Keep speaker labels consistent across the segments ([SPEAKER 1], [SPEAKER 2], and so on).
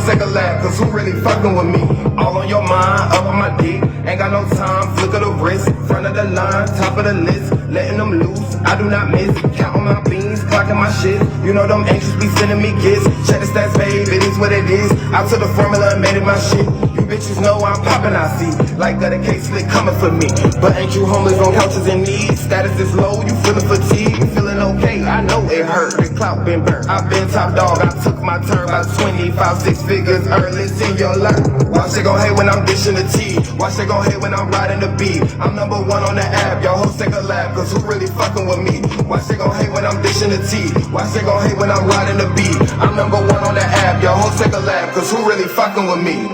[SPEAKER 1] take a laugh, cause who really fucking with me? All on your mind, up on my dick. Ain't got no time, flick of the wrist. Front of the line, top of the list. Letting them loose, I do not miss. Counting my beans, clocking my shit. You know them angels be sending me gifts. Check the stats, babe, it is what it is. Out to the formula and made it my shit. You bitches know I'm popping, I see. Like that a case slick coming for me. But ain't you homeless on couches in need? Status is low, you feeling fatigued. Feeling okay, I know it hurt. The clout been burnt. I've been top dog, I took my turn by 25, 6 figures early. In your life. Watch they gon' hate when I'm dishing the tea. Watch they gon' hate when I'm riding the beat. I'm number one on the app, y'all hoes take a laugh, cause who really fucking with me? Watch they gon' hate when I'm dishing the tea. Watch they gon' hate when I'm riding the beat. I'm number one on the app, y'all hoes take a laugh, cause who really fucking with me?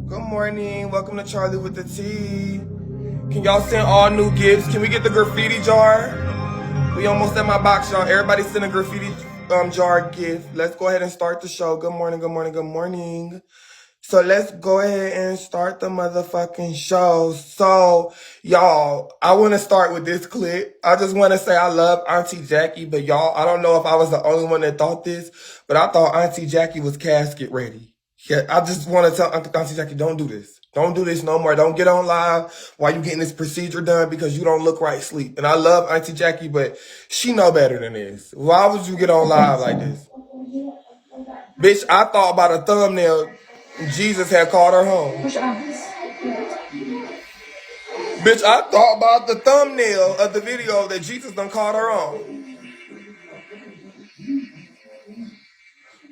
[SPEAKER 1] Good morning, welcome to Charli with the Tea. Can y'all send all new gifts? Can we get the graffiti jar? We almost at my box, y'all. Everybody send a graffiti jar gift. Let's go ahead and start the show. Good morning, good morning, good morning. So let's go ahead and start the motherfucking show. So, y'all, I want to start with this clip. I just want to say I love Auntie Jackie, but y'all, I don't know if I was the only one that thought this, but I thought Auntie Jackie was casket ready. Yeah, I just want to tell Auntie Jackie, don't do this. Don't do this no more. Don't get on live while you getting this procedure done because you don't look right sleep. And I love Auntie Jackie, but she know better than this. Why would you get on live like this? Bitch, I thought by the thumbnail Jesus had called her home. Bitch, I thought about the thumbnail of the video that Jesus done called her home.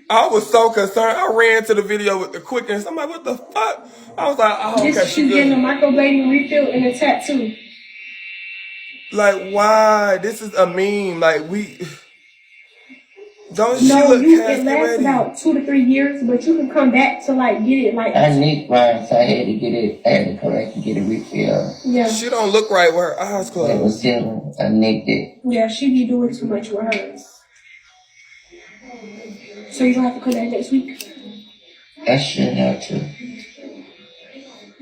[SPEAKER 1] I was so concerned. I ran to the video with the quickness. I'm like, what the fuck? I was like, oh, okay,
[SPEAKER 2] she's getting a microblading refill and a tattoo.
[SPEAKER 1] Like, why? This is a meme. Like, don't she
[SPEAKER 2] no,
[SPEAKER 1] look
[SPEAKER 2] it lasts
[SPEAKER 1] ready?
[SPEAKER 2] about 2 to 3 years, but you can come back to like get it like.
[SPEAKER 3] I need mine, so I had to get it. I had to correct and get it refilled.
[SPEAKER 2] Yeah.
[SPEAKER 1] She don't look right with her eyes closed.
[SPEAKER 3] It was healing. I nicked it.
[SPEAKER 2] Yeah, she be doing too much with hers. So you don't have to come back next week?
[SPEAKER 3] I shouldn't have to.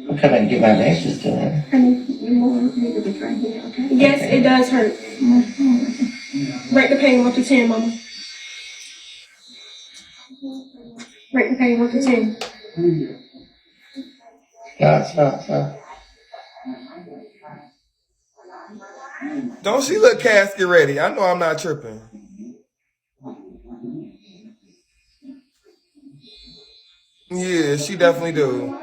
[SPEAKER 3] I'm coming to get my lashes done.
[SPEAKER 2] Yes, it does hurt. Mm-hmm. Rate the pain 1 to 10, mama. Rate the pain 1 to 10.
[SPEAKER 3] Stop.
[SPEAKER 1] Don't she look casket ready? I know I'm not tripping. Yeah, she definitely do.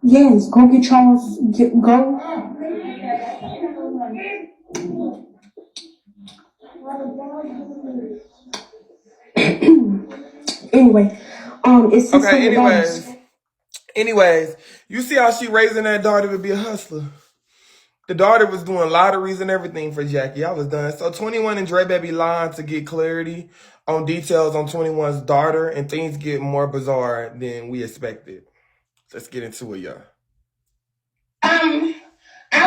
[SPEAKER 2] Yes, go get Charles. Go. Anyway, it's
[SPEAKER 1] okay. Anyways, you see how she raising that daughter to be a hustler. The daughter was doing lotteries and everything for Jackie. I was done. So 21 and Dre Baby lying to get clarity on details on 21's daughter, and things get more bizarre than we expected. Let's get into it, y'all.
[SPEAKER 4] I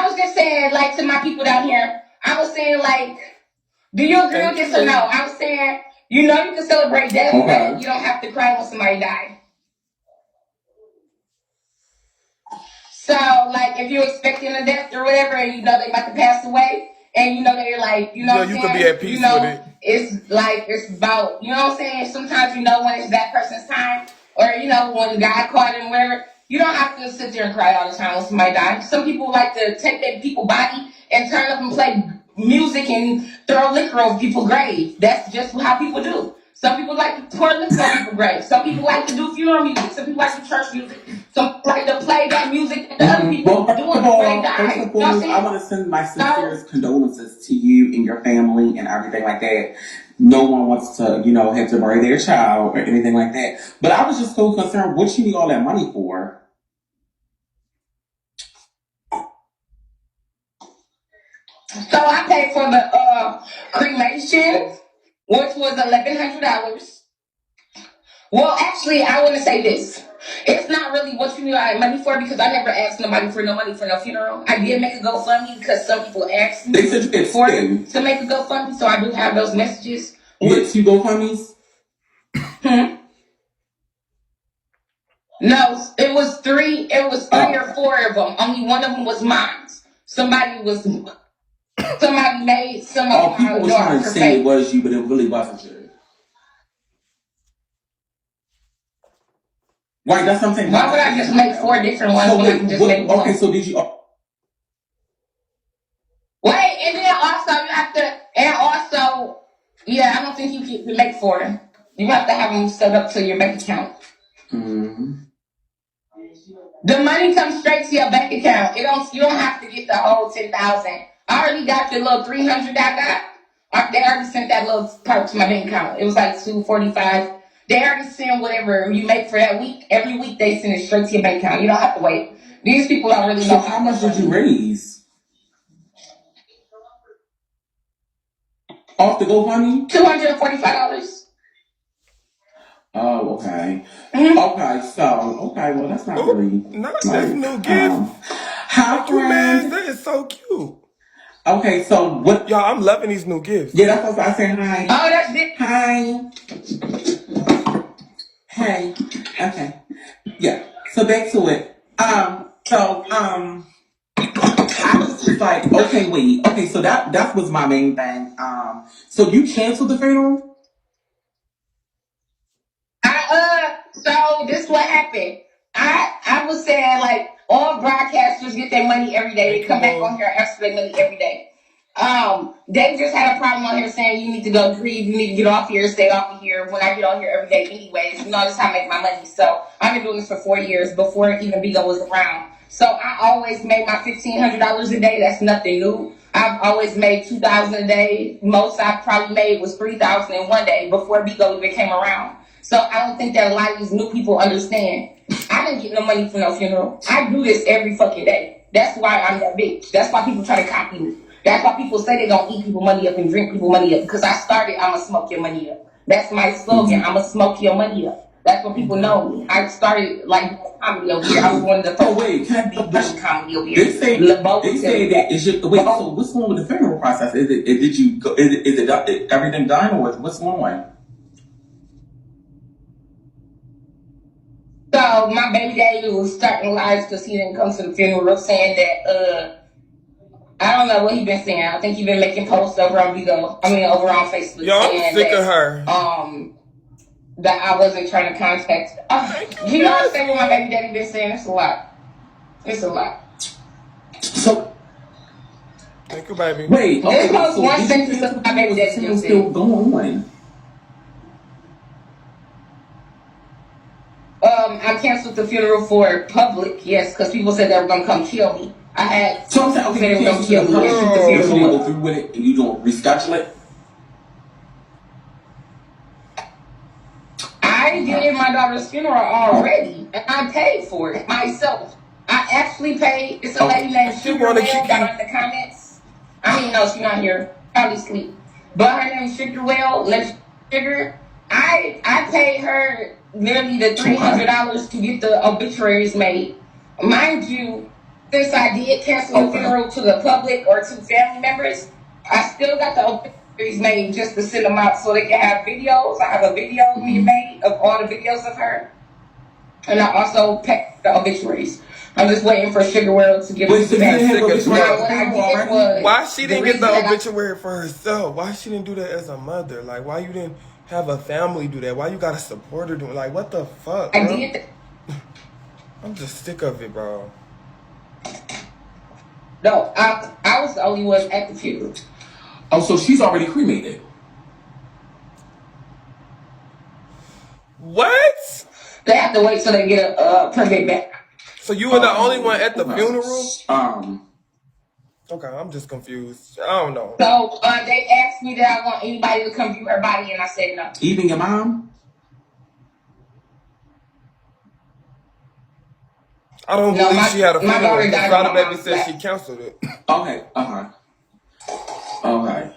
[SPEAKER 4] was just saying, like, to my people down here, I was saying, like, do you agree with this or no? I was saying, you know you can celebrate death, but you don't have to cry when somebody died. So, like, if you're expecting a death or whatever, and you know they about to pass away, and you know they're like, you know what I'm saying?
[SPEAKER 1] You could be at peace with it.
[SPEAKER 4] It's like, it's about, you know what I'm saying? Sometimes you know when it's that person's time, or, you know, when God called him, whatever. You don't have to sit there and cry all the time when somebody dies. Some people like to take their people's body and turn up and play music and throw liquor over people's graves. That's just how people do. Some people like to pour liquor on people's graves. Some people like to do funeral music. Some people like to church music. Some like to play that music that the other people are doing before they die.
[SPEAKER 5] First and foremost, I want to send my sincerest condolences to you and your family and everything like that. No one wants to, you know, have to bury their child or anything like that. But I was just so concerned, what you need all that money for?
[SPEAKER 4] So I paid for the cremation, which was $1,100. Well, actually, I want to say this. It's not really what you need all that money for, because I never asked nobody for no money for no funeral. I did make a GoFundMe because some people asked me for it to make a GoFundMe, so I do have those messages.
[SPEAKER 5] What, 2 GoFundMes?
[SPEAKER 4] No, it was 3. It was 3 or 4 of them. Only one of them was mine. Somebody made some of
[SPEAKER 5] people were trying to say it was you, but it really wasn't you. Right, that's something.
[SPEAKER 4] Why would I just make 4 different ones
[SPEAKER 5] So
[SPEAKER 4] when I can just make one?
[SPEAKER 5] okay, so did you?
[SPEAKER 4] Wait, and then also you have to, and also, yeah, I don't think you can make 4. You have to have them set up to your bank account.
[SPEAKER 5] Mm-hmm.
[SPEAKER 4] The money comes straight to your bank account. You don't have to get the whole 10,000. I already got the little 300 I got. They already sent that little part to my bank account. It was like 245. They already send whatever you make for that week. Every week they send it straight to your bank account. You don't have to wait. These people don't really know.
[SPEAKER 5] So how much did you raise off the GoFundMe?
[SPEAKER 4] $245.
[SPEAKER 5] Oh, okay.
[SPEAKER 4] Mm-hmm.
[SPEAKER 5] Okay, well, that's not really.
[SPEAKER 1] Not
[SPEAKER 5] like,
[SPEAKER 1] that's no gift.
[SPEAKER 5] How
[SPEAKER 1] Thank you, man.
[SPEAKER 5] friend?
[SPEAKER 1] That is so cute.
[SPEAKER 5] Okay, so what?
[SPEAKER 1] Y'all, I'm loving these new gifts.
[SPEAKER 5] Yeah, that's what I said. Hi.
[SPEAKER 4] Oh, that's it.
[SPEAKER 5] Hi. Hey. Okay. Yeah. So back to it. I was like, okay, wait. Okay, so that was my main thing. So you canceled the funeral?
[SPEAKER 4] So this is what happened. I was saying like all broadcasters get their money every day. They come back on here and ask for their money every day. They just had a problem on here saying you need to go grieve, you need to get off here, stay off of here. When I get on here every day anyways, you know, that's how I make my money. So I've been doing this for 4 years before even Bigo was around. So I always made my $1,500 a day. That's nothing new. I've always made $2,000 a day. Most I've probably made was $3,000 in one day before Bigo even came around. So I don't think that a lot of these new people understand. I didn't get no money for no funeral. I do this every fucking day. That's why I'm that bitch. That's why people try to copy me. That's why people say they gonna eat people money up and drink people money up. Because I started, I'ma smoke your money up. That's my slogan. I'ma smoke your money up. That's what people know me. I started like comedy over here. I was one of the first.
[SPEAKER 5] Oh wait,
[SPEAKER 4] big comedy over here.
[SPEAKER 5] They say that is your wait. So what's going with the funeral process? Is it everything done or what's going on?
[SPEAKER 4] So my baby daddy was starting lies because he didn't come to the funeral, saying that I don't know what he been saying. I think he been making posts over on Bigo. Over on Facebook.
[SPEAKER 1] Yo, I'm sick of her.
[SPEAKER 4] That I wasn't trying to contact. You know what I'm saying? What my baby daddy been saying? It's a lot. It's a lot.
[SPEAKER 5] So.
[SPEAKER 1] Thank you, baby.
[SPEAKER 5] Wait. Okay.
[SPEAKER 4] This post one sentence of my baby daddy just
[SPEAKER 5] still going on.
[SPEAKER 4] I canceled the funeral for public, yes, because people said they were gonna come kill me. I had
[SPEAKER 5] so I'm saying, okay,
[SPEAKER 4] they were gonna kill me.
[SPEAKER 5] You didn't go through with it, and you don't reschedule it.
[SPEAKER 4] I did my daughter's funeral already, and I paid for it myself. I actually paid. It's a lady named Sugar Whale down in the comments. No, she's not here. Probably sleep. But her name's Sugar Whale. Let's Sugar. I paid her nearly the $300 to get the obituaries made. Mind you, since I did cancel the funeral to the public or to family members, I still got the obituaries made just to send them out so they can have videos. I have a video being made of all the videos of her. And I also paid the obituaries. I'm just waiting for Sugar World to give me the back.
[SPEAKER 1] Why she didn't get the obituary for herself? Why she didn't do that as a mother? Like, why you didn't have a family do that? Why you gotta support her doing? Like, what the fuck, bro?
[SPEAKER 4] I did.
[SPEAKER 1] I'm just sick of it, bro.
[SPEAKER 4] No, I was the only one at the funeral.
[SPEAKER 5] Oh, so she's already cremated.
[SPEAKER 1] What?
[SPEAKER 4] They have to wait till they get a permit back.
[SPEAKER 1] So you were the only one at the funeral? Okay, I'm just confused. I don't know.
[SPEAKER 4] So they asked me that I want anybody to come view her body, and I said no.
[SPEAKER 5] Even your mom?
[SPEAKER 1] I don't believe she had a funeral. The baby said she canceled it.
[SPEAKER 5] Okay, Okay.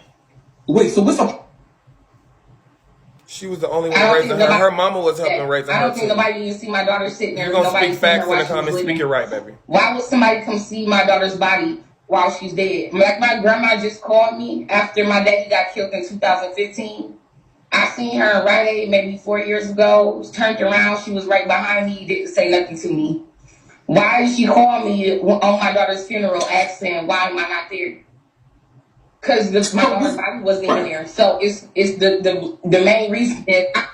[SPEAKER 5] Wait, so what's up?
[SPEAKER 1] She was the only one raising her. Her mama was helping raising her.
[SPEAKER 4] I don't think nobody even see my daughter sitting there.
[SPEAKER 1] You're gonna speak facts in the comments. Speak it right, baby.
[SPEAKER 4] Why would somebody come see my daughter's body while she's dead? Like my grandma just called me after my daddy got killed in 2015. I seen her in Rite Aid maybe 4 years ago. Turned around, she was right behind me. Didn't say nothing to me. Why did she call me on my daughter's funeral asking why am I not there? Because my daughter's body wasn't even there. So it's the main reason that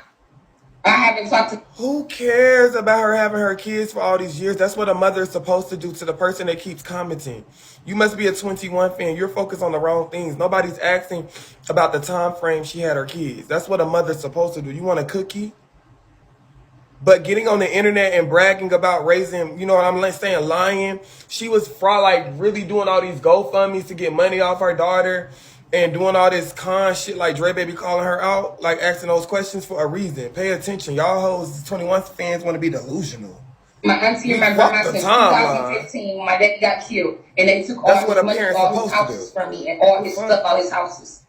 [SPEAKER 4] I haven't talked to.
[SPEAKER 1] Who cares about her having her kids for all these years? That's what a mother is supposed to do to the person that keeps commenting. You must be a 21 fan. You're focused on the wrong things. Nobody's asking about the time frame she had her kids. That's what a mother's supposed to do. You want a cookie? But getting on the internet and bragging about raising, you know what I'm saying, lying. She was like really doing all these GoFundMes to get money off her daughter and doing all this con shit like Dre Baby calling her out, like asking those questions for a reason. Pay attention. Y'all hoes, 21 fans want to be delusional.
[SPEAKER 4] My auntie and my grandma since 2015 when my daddy got killed. And they took all his money, all his houses from me and all his stuff, all his houses.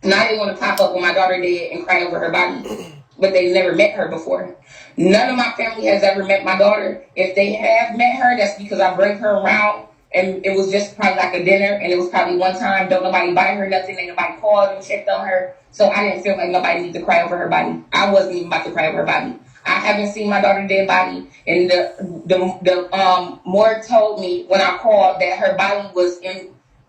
[SPEAKER 4] And I didn't want to pop up when my daughter dead and cry over her body. But they've never met her before. None of my family has ever met my daughter. If they have met her, that's because I bring her around, and it was just probably like a dinner, and it was probably one time. Don't nobody buy her nothing. Ain't nobody called and checked on her. So I didn't feel like nobody needed to cry over her body. I wasn't even about to cry over her body. I haven't seen my daughter dead body, and the morgue told me when I called that her body was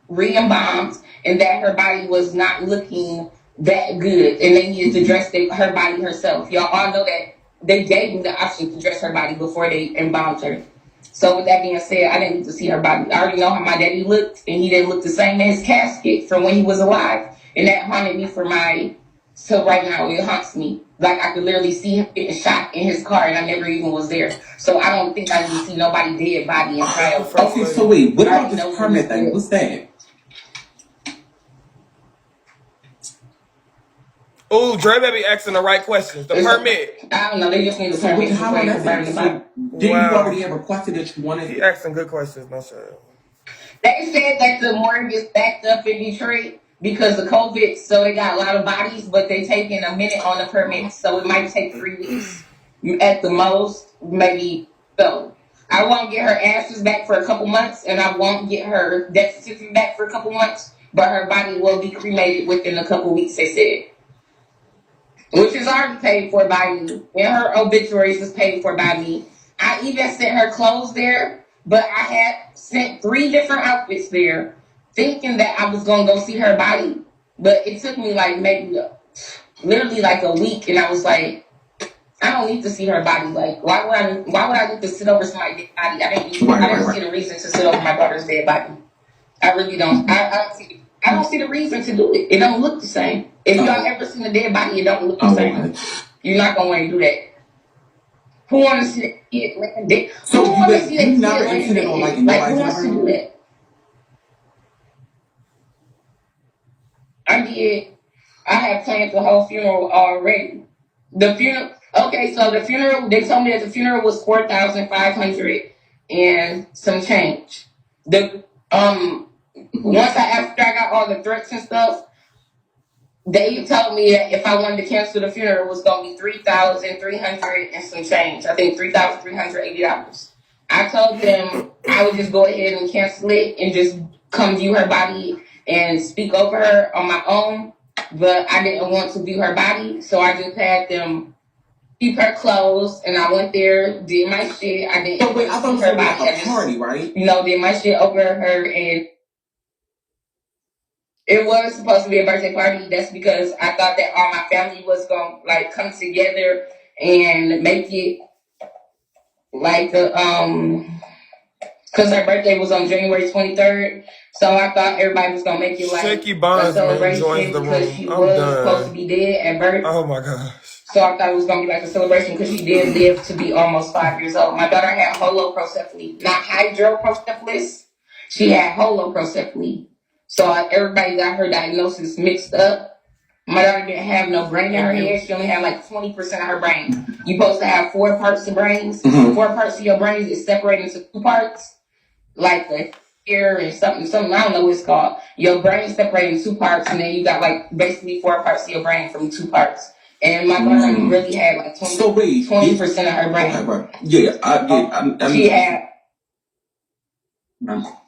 [SPEAKER 4] re-embalmed and that her body was not looking that good, and they needed to dress her body herself. Y'all all know that they gave me the option to dress her body before they embalmed her. So with that being said, I didn't need to see her body. I already know how my daddy looked, and he didn't look the same in his casket from when he was alive, and that haunted me till right now. It haunts me. Like I could literally see him getting shot in his car, and I never even was there. So I don't think I need to see nobody dead body and cry over.
[SPEAKER 5] Okay, so wait, what about this permit thing? What's that?
[SPEAKER 1] Oh, Dre Baby asking the right questions. The permit.
[SPEAKER 4] I don't know. They just need to permit.
[SPEAKER 5] How long that's it? Did you already have requested that you wanted?
[SPEAKER 1] He asking good questions, no sir.
[SPEAKER 4] They said that the morgue is backed up in Detroit because of COVID, so they got a lot of bodies, but they taking a minute on the permit, so it might take 3 weeks at the most, maybe. So I won't get her ashes back for a couple months, and I won't get her death certificate back for a couple months, but her body will be cremated within a couple weeks, they said. Which is already paid for by me. And her obituaries is paid for by me. I even sent her clothes there, but I had sent 3 different outfits there, thinking that I was going to go see her body. But it took me like maybe literally like a week, and I was like, I don't need to see her body. Like, why would I need to sit over somebody's dead body? I didn't see the reason to sit over my daughter's dead body. I really don't. I don't see the reason to do it. It don't look the same. If y'all ever seen a dead body, it don't look the same. You're not gonna want to do that. Who wants to see that kid?
[SPEAKER 5] So
[SPEAKER 4] who wants to see that kid?
[SPEAKER 5] Like,
[SPEAKER 4] who wants to do that? I did. I have planned the whole funeral already. The funeral. Okay, so the funeral. They told me that the funeral was $4,500 and some change. After I got all the threats and stuff, they told me that if I wanted to cancel the funeral, it was going to be $3,300 and some change. I think $3,380. I told them I would just go ahead and cancel it and just come view her body and speak over her on my own. But I didn't want to view her body, so I just had them keep her clothes, and I went there, did my shit. I didn't.
[SPEAKER 5] So wait, I thought it was her body. A party, right?
[SPEAKER 4] Did my shit over her, and it was supposed to be a birthday party. That's because I thought that all my family was gonna like come together and make it like because her birthday was on January 23rd. So I thought everybody was gonna make it like a celebration because she was supposed to be dead at birth.
[SPEAKER 1] Oh my gosh.
[SPEAKER 4] So I thought it was gonna be like a celebration because she did live to be almost 5 years old. My daughter had holoprocephaly, not hydrocephalus. She had holoprocephaly. So everybody got her diagnosis mixed up. My daughter didn't have no brain in her head. She only had like 20% of her brain. You're supposed to have 4 parts of brains. 4 parts of your brain is separated into 2 parts. Like the ear and something, I don't know what it's called. Your brain separated in 2 parts, and then you got like basically 4 parts of your brain from 2 parts. And my daughter really had like 20% of her brain.
[SPEAKER 5] Okay, right. Yeah,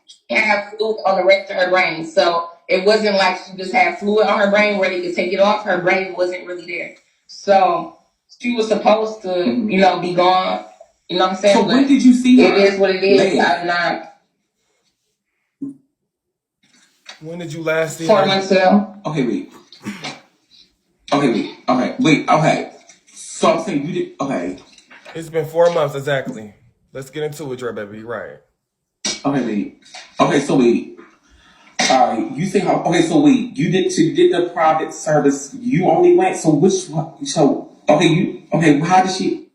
[SPEAKER 4] she had fluid on the rest of her brain. So it wasn't like she just had fluid on her brain where they could take it off. Her brain wasn't really there. So she was supposed to, be gone. You know what I'm saying?
[SPEAKER 5] So when did you see her?
[SPEAKER 4] It is what it is. I'm not.
[SPEAKER 1] When did you last see
[SPEAKER 4] 4 months ago.
[SPEAKER 5] Okay. So I'm saying you did. Okay.
[SPEAKER 1] It's been 4 months exactly. Let's get into it, Dre, baby. Right.
[SPEAKER 5] Okay, wait. Okay, so wait. You think how? Okay, so wait. You did the private service. You only went. So which one? So okay. How did she?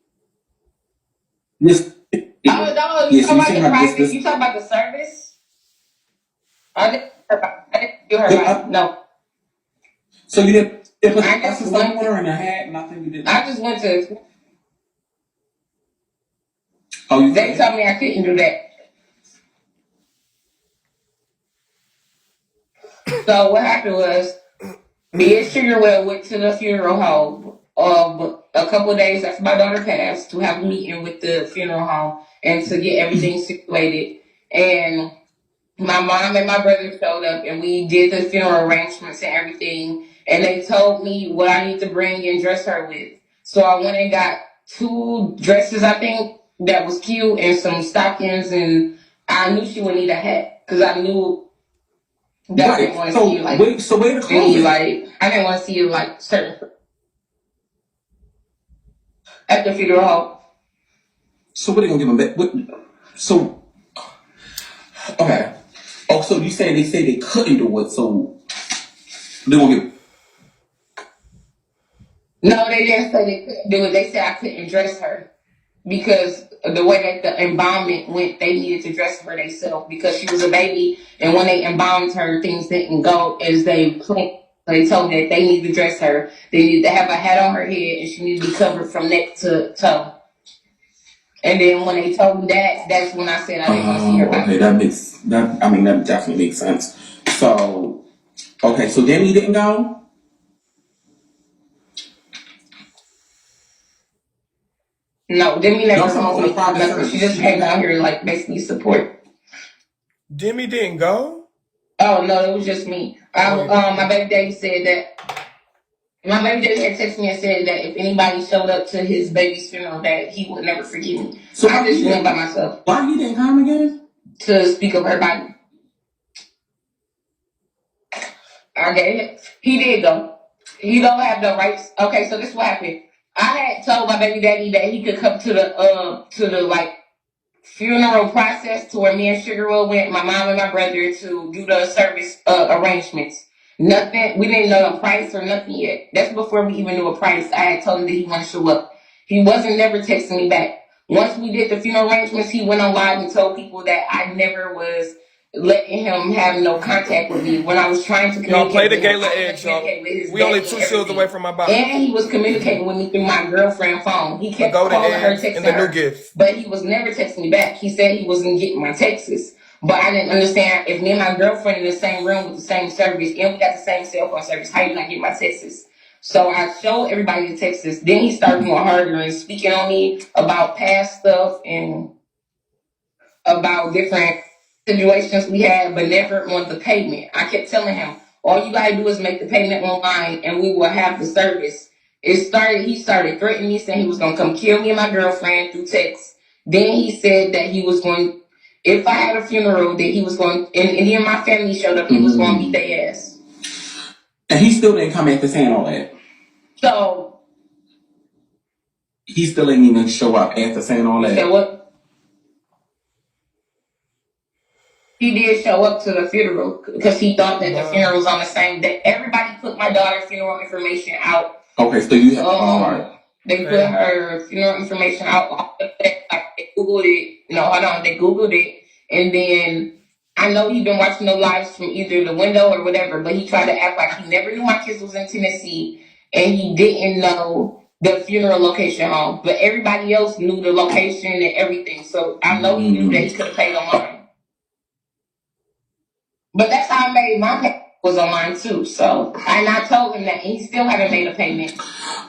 [SPEAKER 5] This.
[SPEAKER 4] Oh no, you
[SPEAKER 5] Yes.
[SPEAKER 4] talking
[SPEAKER 5] You
[SPEAKER 4] about
[SPEAKER 5] saying
[SPEAKER 4] the
[SPEAKER 5] how
[SPEAKER 4] private?
[SPEAKER 5] this?
[SPEAKER 4] You talking about the service? I didn't do her body. No,
[SPEAKER 5] So you didn't put
[SPEAKER 4] I
[SPEAKER 5] the
[SPEAKER 4] just
[SPEAKER 5] glasses
[SPEAKER 4] went.
[SPEAKER 5] on her and a hat, nothing. You didn't.
[SPEAKER 4] I just went to.
[SPEAKER 5] Oh, you
[SPEAKER 4] They
[SPEAKER 5] did?
[SPEAKER 4] told me I couldn't do that. So what happened was me and Sugarwell went to the funeral home a couple of days after my daughter passed to have a meeting with the funeral home and to get everything situated. And my mom and my brother showed up and we did the funeral arrangements and everything. And they told me what I need to bring and dress her with. So I went and got 2 dresses, I think, that was cute and some stockings. And I knew she would need a hat because I knew that I didn't want to see like
[SPEAKER 5] So where the
[SPEAKER 4] any
[SPEAKER 5] clothes?
[SPEAKER 4] like I didn't want to see like certain at the funeral home.
[SPEAKER 5] So what they gonna give them back? So okay. Oh, so you saying they say they couldn't do it? So they gonna give?
[SPEAKER 4] No, they didn't say they couldn't do it. They said I couldn't dress her because the way that the embalmment went, they needed to dress her themselves because she was a baby, and when they embalmed her, things didn't go as they planned. So they told me that they needed to dress her. They needed to have a hat on her head, and she needed to be covered from neck to toe. And then when they told me that, that's when I said I didn't want to see her body.
[SPEAKER 5] Okay, that definitely makes sense. So okay, so Demi didn't go.
[SPEAKER 4] No, Demi
[SPEAKER 5] No,
[SPEAKER 4] never
[SPEAKER 5] I'm talking
[SPEAKER 4] told
[SPEAKER 5] about
[SPEAKER 4] me
[SPEAKER 5] the private
[SPEAKER 4] nothing.
[SPEAKER 5] service.
[SPEAKER 4] She just came out here like basically support.
[SPEAKER 1] Demi didn't go?
[SPEAKER 4] Oh no, it was just me. My baby daddy said that. My baby daddy had texted me and said that if anybody showed up to his baby's funeral, that he would never forgive me.
[SPEAKER 5] So
[SPEAKER 4] I just went by myself
[SPEAKER 5] Why he didn't come again?
[SPEAKER 4] to speak of her body. I gave it. He did go. He don't have the rights. Okay, so this is what happened. I had told my baby daddy that he could come to the like funeral process to where me and Sugarwood went, my mom and my brother, to do the service arrangements. Nothing, we didn't know the price or nothing yet. That's before we even knew a price. I had told him that he wanted to show up. He wasn't never texting me back. Once we did the funeral arrangements, he went on live and told people that I never was letting him have no contact with me when I was trying to communicate.
[SPEAKER 1] Y'all play the
[SPEAKER 4] with him.
[SPEAKER 1] Gala eggs, y'all. We only 2 shields away from my box.
[SPEAKER 4] And he was communicating with me through my girlfriend's phone. He kept
[SPEAKER 1] Golden
[SPEAKER 4] calling her,
[SPEAKER 1] eggs
[SPEAKER 4] texting
[SPEAKER 1] and the
[SPEAKER 4] her,
[SPEAKER 1] new gifts.
[SPEAKER 4] but he was never texting me back. He said he wasn't getting my texts. But I didn't understand if me and my girlfriend in the same room with the same service and we got the same cell phone service, how you not get my texts? So I showed everybody the texts. Then he started going harder and speaking on me about past stuff and about different situations we had, but never on the payment. I kept telling him, all you gotta do is make the payment online and we will have the service. He started threatening me, saying he was gonna come kill me and my girlfriend through text. Then he said that he was going, if I had a funeral, that he was going, and then my family showed up, he was going to beat their ass.
[SPEAKER 5] And he still didn't come after saying all that.
[SPEAKER 4] So
[SPEAKER 5] he still didn't even show up after saying all that.
[SPEAKER 4] He said what? He did show up to the funeral because he thought that the funeral was on the same day. Everybody put my daughter's funeral information out.
[SPEAKER 5] Okay, so you have all right.
[SPEAKER 4] They put her funeral information out. They Googled it. No, hold on. They Googled it. And then I know he'd been watching the lives from either the window or whatever, but he tried to act like he never knew my kids was in Tennessee and he didn't know the funeral location home. But everybody else knew the location and everything. So I know he knew that he could have paid online. But that's how I made my payment was online too. So and I told him that and he still haven't made a payment.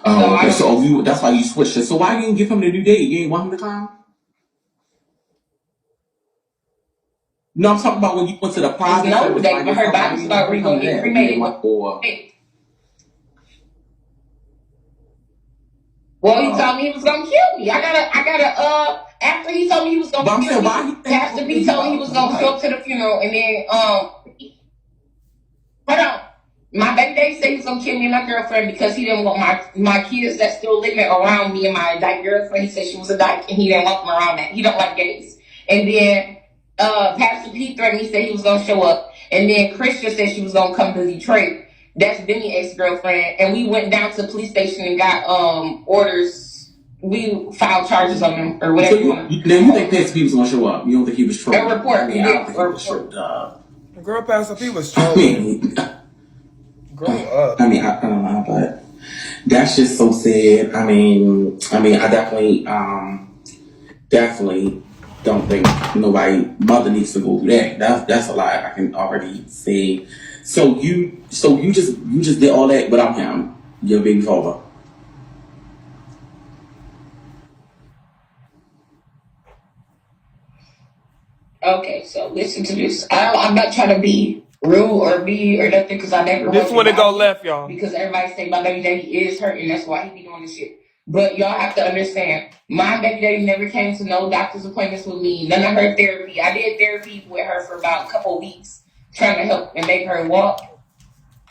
[SPEAKER 5] Oh, okay. So that's why you switched it. So why you didn't give him the new date? You didn't want him to come? No, I'm talking about when you went to the private service.
[SPEAKER 4] No, they her body's already gonna get cremated. Well, he told me he was gonna kill me. I gotta after he told me he was gonna kill me, Pastor B told me he was gonna show up to the funeral and then hold on. My baby daddy said he's gonna kill me and my girlfriend because he didn't want my kids that's still living around me and my dyke girlfriend. He said she was a dyke and he didn't want them around that. He don't like gays. And then Pastor Pete threatened me, said he was gonna show up. And then Christian said she was gonna come to Detroit. That's Benny's ex-girlfriend. And we went down to the police station and got orders. We filed charges on him or whatever.
[SPEAKER 5] So you think Pastor Pete was gonna show up? You don't think he was trolling?
[SPEAKER 4] A report.
[SPEAKER 5] I mean, I don't think he was trolling.
[SPEAKER 1] Girl, Pastor P was
[SPEAKER 5] I
[SPEAKER 1] trolling.
[SPEAKER 5] mean,
[SPEAKER 1] Grow up.
[SPEAKER 5] I mean, I don't know, but that's just so sad. I mean, I definitely don't think mother needs to go through that. That's a lie. I can already say. So you just did all that without him, your baby father.
[SPEAKER 4] Okay, so listen to this. I'm not trying to be rude or nothing because I never.
[SPEAKER 1] This one to go left, y'all.
[SPEAKER 4] Because everybody say my baby daddy is hurting, that's why he be doing this shit. But y'all have to understand, my baby daddy never came to no doctor's appointments with me. None of her therapy. I did therapy with her for about a couple of weeks, trying to help and make her walk.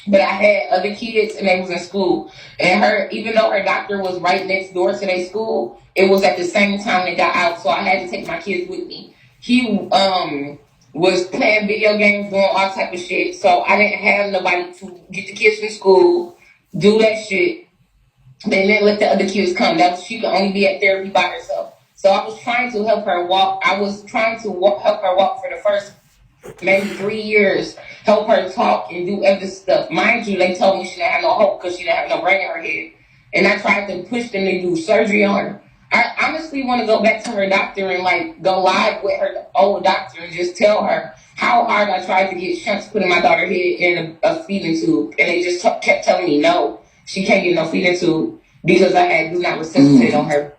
[SPEAKER 4] But I had other kids and they was in school. And her, even though her doctor was right next door to their school, it was at the same time they got out. So I had to take my kids with me. He was playing video games, doing all type of shit. So I didn't have nobody to get the kids from school, do that shit. They didn't let the other kids come. She could only be at therapy by herself. So I was trying to help her walk. I was trying to help her walk for the first maybe 3 years, help her talk and do other stuff. Mind you, they told me she didn't have no hope because she didn't have no brain in her head. And I tried to push them to do surgery on her. I honestly want to go back to her doctor and like go live with her old doctor and just tell her how hard I tried to get shunts put in my daughter's head in a feeding tube. And they just kept telling me, no, she can't get no feeding tube because I had do not resuscitate on her.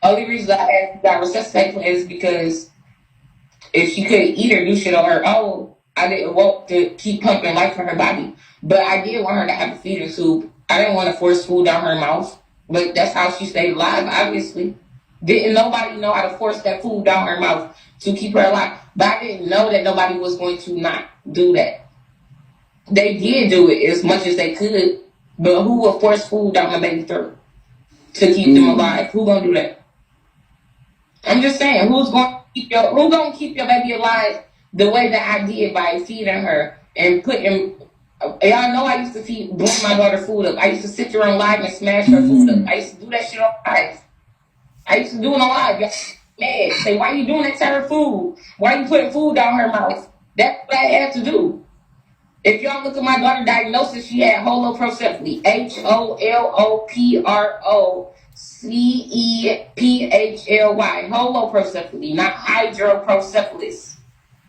[SPEAKER 4] Only reason I had do not resuscitate is because if she couldn't eat or do shit on her own, I didn't want to keep pumping life in her body. But I did want her to have a feeding tube. I didn't want to force food down her mouth. But that's how she stayed alive, obviously. Didn't nobody know how to force that food down her mouth to keep her alive. But I didn't know that nobody was going to not do that. They did do it as much as they could. But who will force food down my baby's throat to keep them alive? Who gonna do that? I'm just saying, who's gonna keep your baby alive the way that I did by feeding her and putting. Y'all know I used to bring my daughter food up. I used to sit there on live and smash her food up. I used to do that shit on live. I used to do it on live. Y'all mad. Say, why you doing that to her food? Why you putting food down her mouth? That's what I had to do. If y'all look at my daughter's diagnosis, she had holoprocephaly. HOLOPROCEPHLY. Holoprocephaly, not hydrocephalus.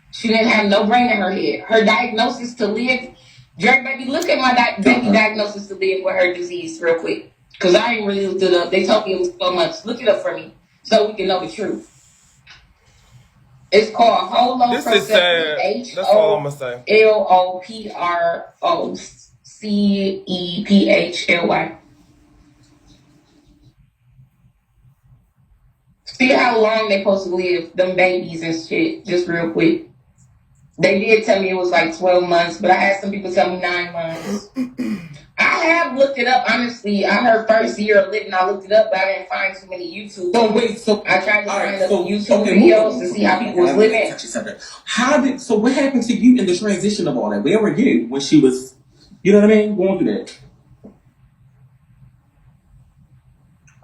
[SPEAKER 4] She didn't have no brain in her head. Her diagnosis to live. Jerry, baby, look at my baby diagnosis to live with her disease real quick. Because I ain't really looked it up. They told me it was so much. Look it up for me so we can know the truth. It's called holoprocephaly.
[SPEAKER 1] This is sad. That's all I'm going to say.
[SPEAKER 4] HOLOPROCEPHLY. See how long they supposed to live, them babies and shit, just real quick. They did tell me it was like 12 months, but I had some people tell me 9 months. I have looked it up, honestly. On her first year of living, I looked it up, but I didn't find too many YouTube.
[SPEAKER 5] I
[SPEAKER 4] tried to find YouTube videos to see how people was living.
[SPEAKER 5] So what happened to you in the transition of all that? Where were you when she was, you know what I mean, going through that?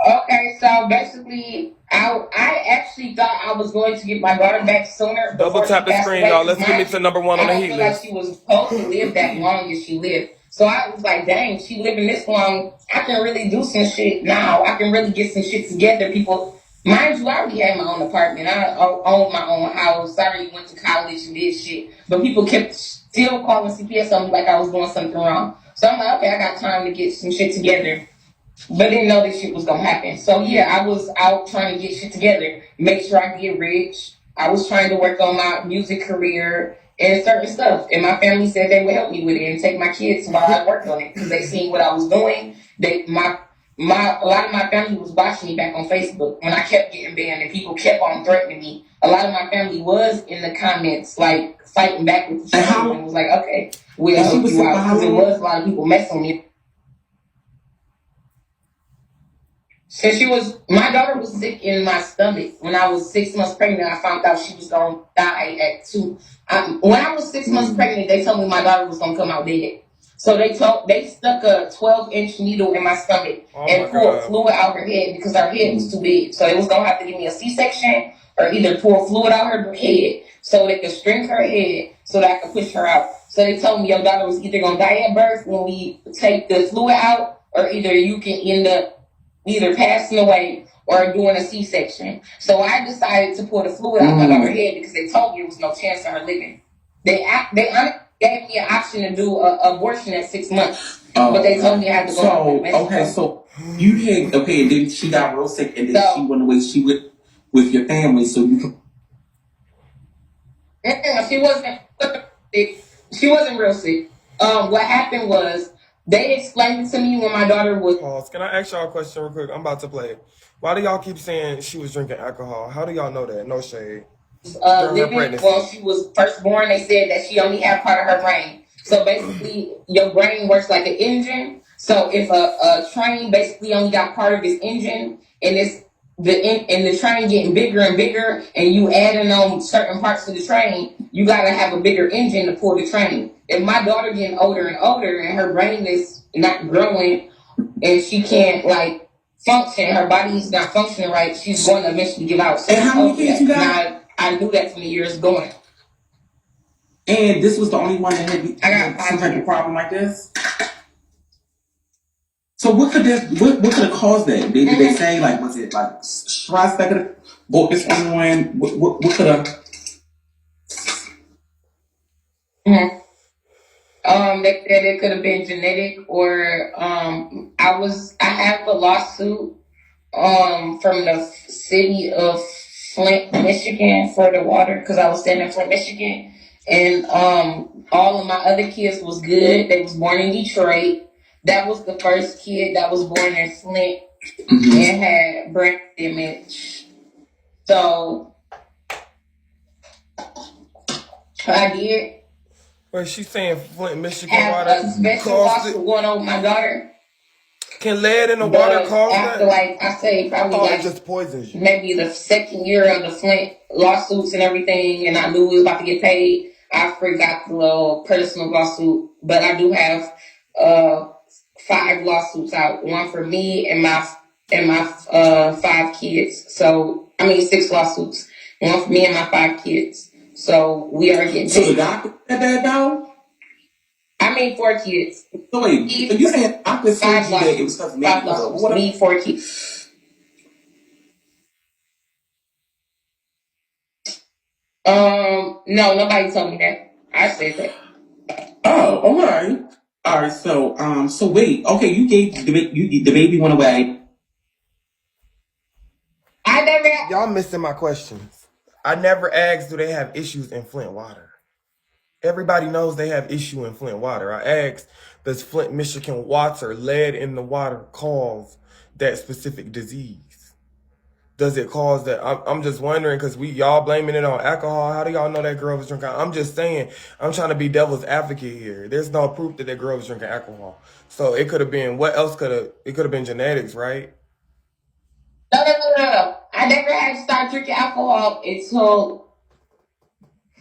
[SPEAKER 4] Okay, so basically, I actually thought I was going to get my daughter back sooner.
[SPEAKER 1] Double tap the screen, y'all. Let's get me to number one on the heat list.
[SPEAKER 4] I feel like she was supposed to live that long as she lived. So I was like, dang, she living this long. I can really do some shit now. I can really get some shit together. People, mind you, I already had my own apartment. I owned my own house. I already went to college and did shit. But people kept still calling CPS on me like I was doing something wrong. So I'm like, okay, I got time to get some shit together. But didn't know this shit was gonna happen. So yeah, I was out trying to get shit together, make sure I get rich. I was trying to work on my music career and certain stuff. And my family said they would help me with it and take my kids while I worked on it because they seen what I was doing. My a lot of my family was watching me back on Facebook when I kept getting banned and people kept on threatening me. A lot of my family was in the comments like fighting back with the show and was like, okay, we'll help you out because there was a lot of people messing with me. Since my daughter was sick in my stomach when I was 6 months pregnant. I found out she was gonna die at 2. When I was 6 months pregnant, they told me my daughter was gonna come out dead. So they stuck a 12-inch needle in my stomach and poured fluid out her head because her head was too big. So it was gonna have to give me a C-section or either pour fluid out her head so they could shrink her head so that I could push her out. So they told me your daughter was either gonna die at birth when we take the fluid out, or either you can end up either passing away or doing a C-section. So I decided to pour the fluid out of her head because they told me there was no chance of her living. They gave me an option to do an abortion at 6 months, but they told me I had to go.
[SPEAKER 5] So you had and then she got real sick, and then she went away. She went with your family, so you could.
[SPEAKER 4] She wasn't sick. She wasn't real sick. What happened was they explained it to me when my daughter was.
[SPEAKER 6] Pause. Can I ask y'all a question real quick? I'm about to play it. Why do y'all keep saying she was drinking alcohol? How do y'all know that? No shade.
[SPEAKER 4] Living when she was first born, they said that she only had part of her brain. So basically, your brain works like an engine. So if a train basically only got part of its engine, and the train getting bigger and bigger, and you adding on certain parts of the train, you gotta have a bigger engine to pull the train. If my daughter getting older and older, and her brain is not growing, and she can't like function, her body's not functioning right, she's going to eventually give out. So,
[SPEAKER 5] and how many kids you got?
[SPEAKER 4] I knew that from the years going.
[SPEAKER 5] And this was the only one that had some type of problem like this? So what could have caused that? Did they say, like, was it like stress that could have brought this on? What could have?
[SPEAKER 4] They said it could have been genetic, or I have a lawsuit from the city of Flint, Michigan for the water because I was staying in Flint, Michigan, and all of my other kids was good. They was born in Detroit. That was the first kid that was born in Flint and had brain damage. So I did.
[SPEAKER 6] Wait, she's saying Flint, Michigan
[SPEAKER 4] have
[SPEAKER 6] water
[SPEAKER 4] a special lawsuit going on with my daughter.
[SPEAKER 6] Can lead in the water cause
[SPEAKER 4] after,
[SPEAKER 6] that?
[SPEAKER 4] like I say, probably
[SPEAKER 6] it
[SPEAKER 4] like
[SPEAKER 6] just poisons you.
[SPEAKER 4] Maybe the second year of the Flint lawsuits and everything, and I knew we was about to get paid. I forgot the little personal lawsuit, but I do have 5 lawsuits out. One for me and my 5 kids. So 6 lawsuits. One for me and my 5 kids. So we are getting paid.
[SPEAKER 5] So the doctor said that though?
[SPEAKER 4] 4 kids.
[SPEAKER 5] So wait, so you saying doctor said you that it was because
[SPEAKER 4] me 4 kids. No, nobody told me that. I said that.
[SPEAKER 5] Oh, all right. All right, so wait, okay, you gave the baby went away.
[SPEAKER 6] Y'all missing my questions. I never asked, do they have issues in Flint water? Everybody knows they have issue in Flint water. I asked, does Flint, Michigan water, lead in the water, cause that specific disease? Does it cause that? I'm just wondering because y'all blaming it on alcohol. How do y'all know that girl was drinking? I'm just saying, I'm trying to be devil's advocate here. There's no proof that girl was drinking alcohol. So it could have been, what else it could have been genetics, right?
[SPEAKER 4] No. I never had to start drinking alcohol until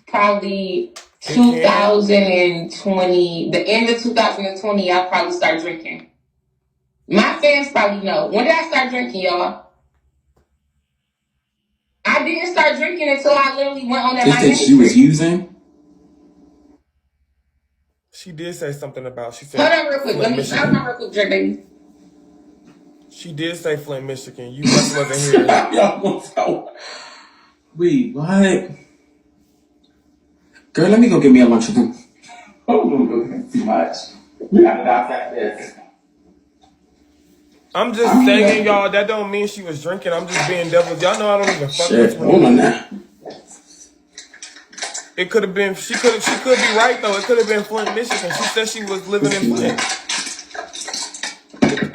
[SPEAKER 4] probably 2020. The end of 2020, I probably started drinking. My fans probably know. When did I start drinking, y'all? I didn't start drinking until I literally went on that.
[SPEAKER 5] Is that she was using?
[SPEAKER 6] She did say something about, she said.
[SPEAKER 4] Hold on real quick. Let me real quick, drink, baby.
[SPEAKER 6] She did say Flint, Michigan. You just wasn't here.
[SPEAKER 5] Wait, what? Girl, let me go get me a lunch again. Oh, don't go get too much. We gotta dissect this.
[SPEAKER 6] I'm just saying, y'all, that don't mean she was drinking. I'm just being devil's. Y'all know I don't even fuck with
[SPEAKER 5] hold on now.
[SPEAKER 6] It could have been, she could be right though. It could have been Flint, Michigan. She said she was living in Flint.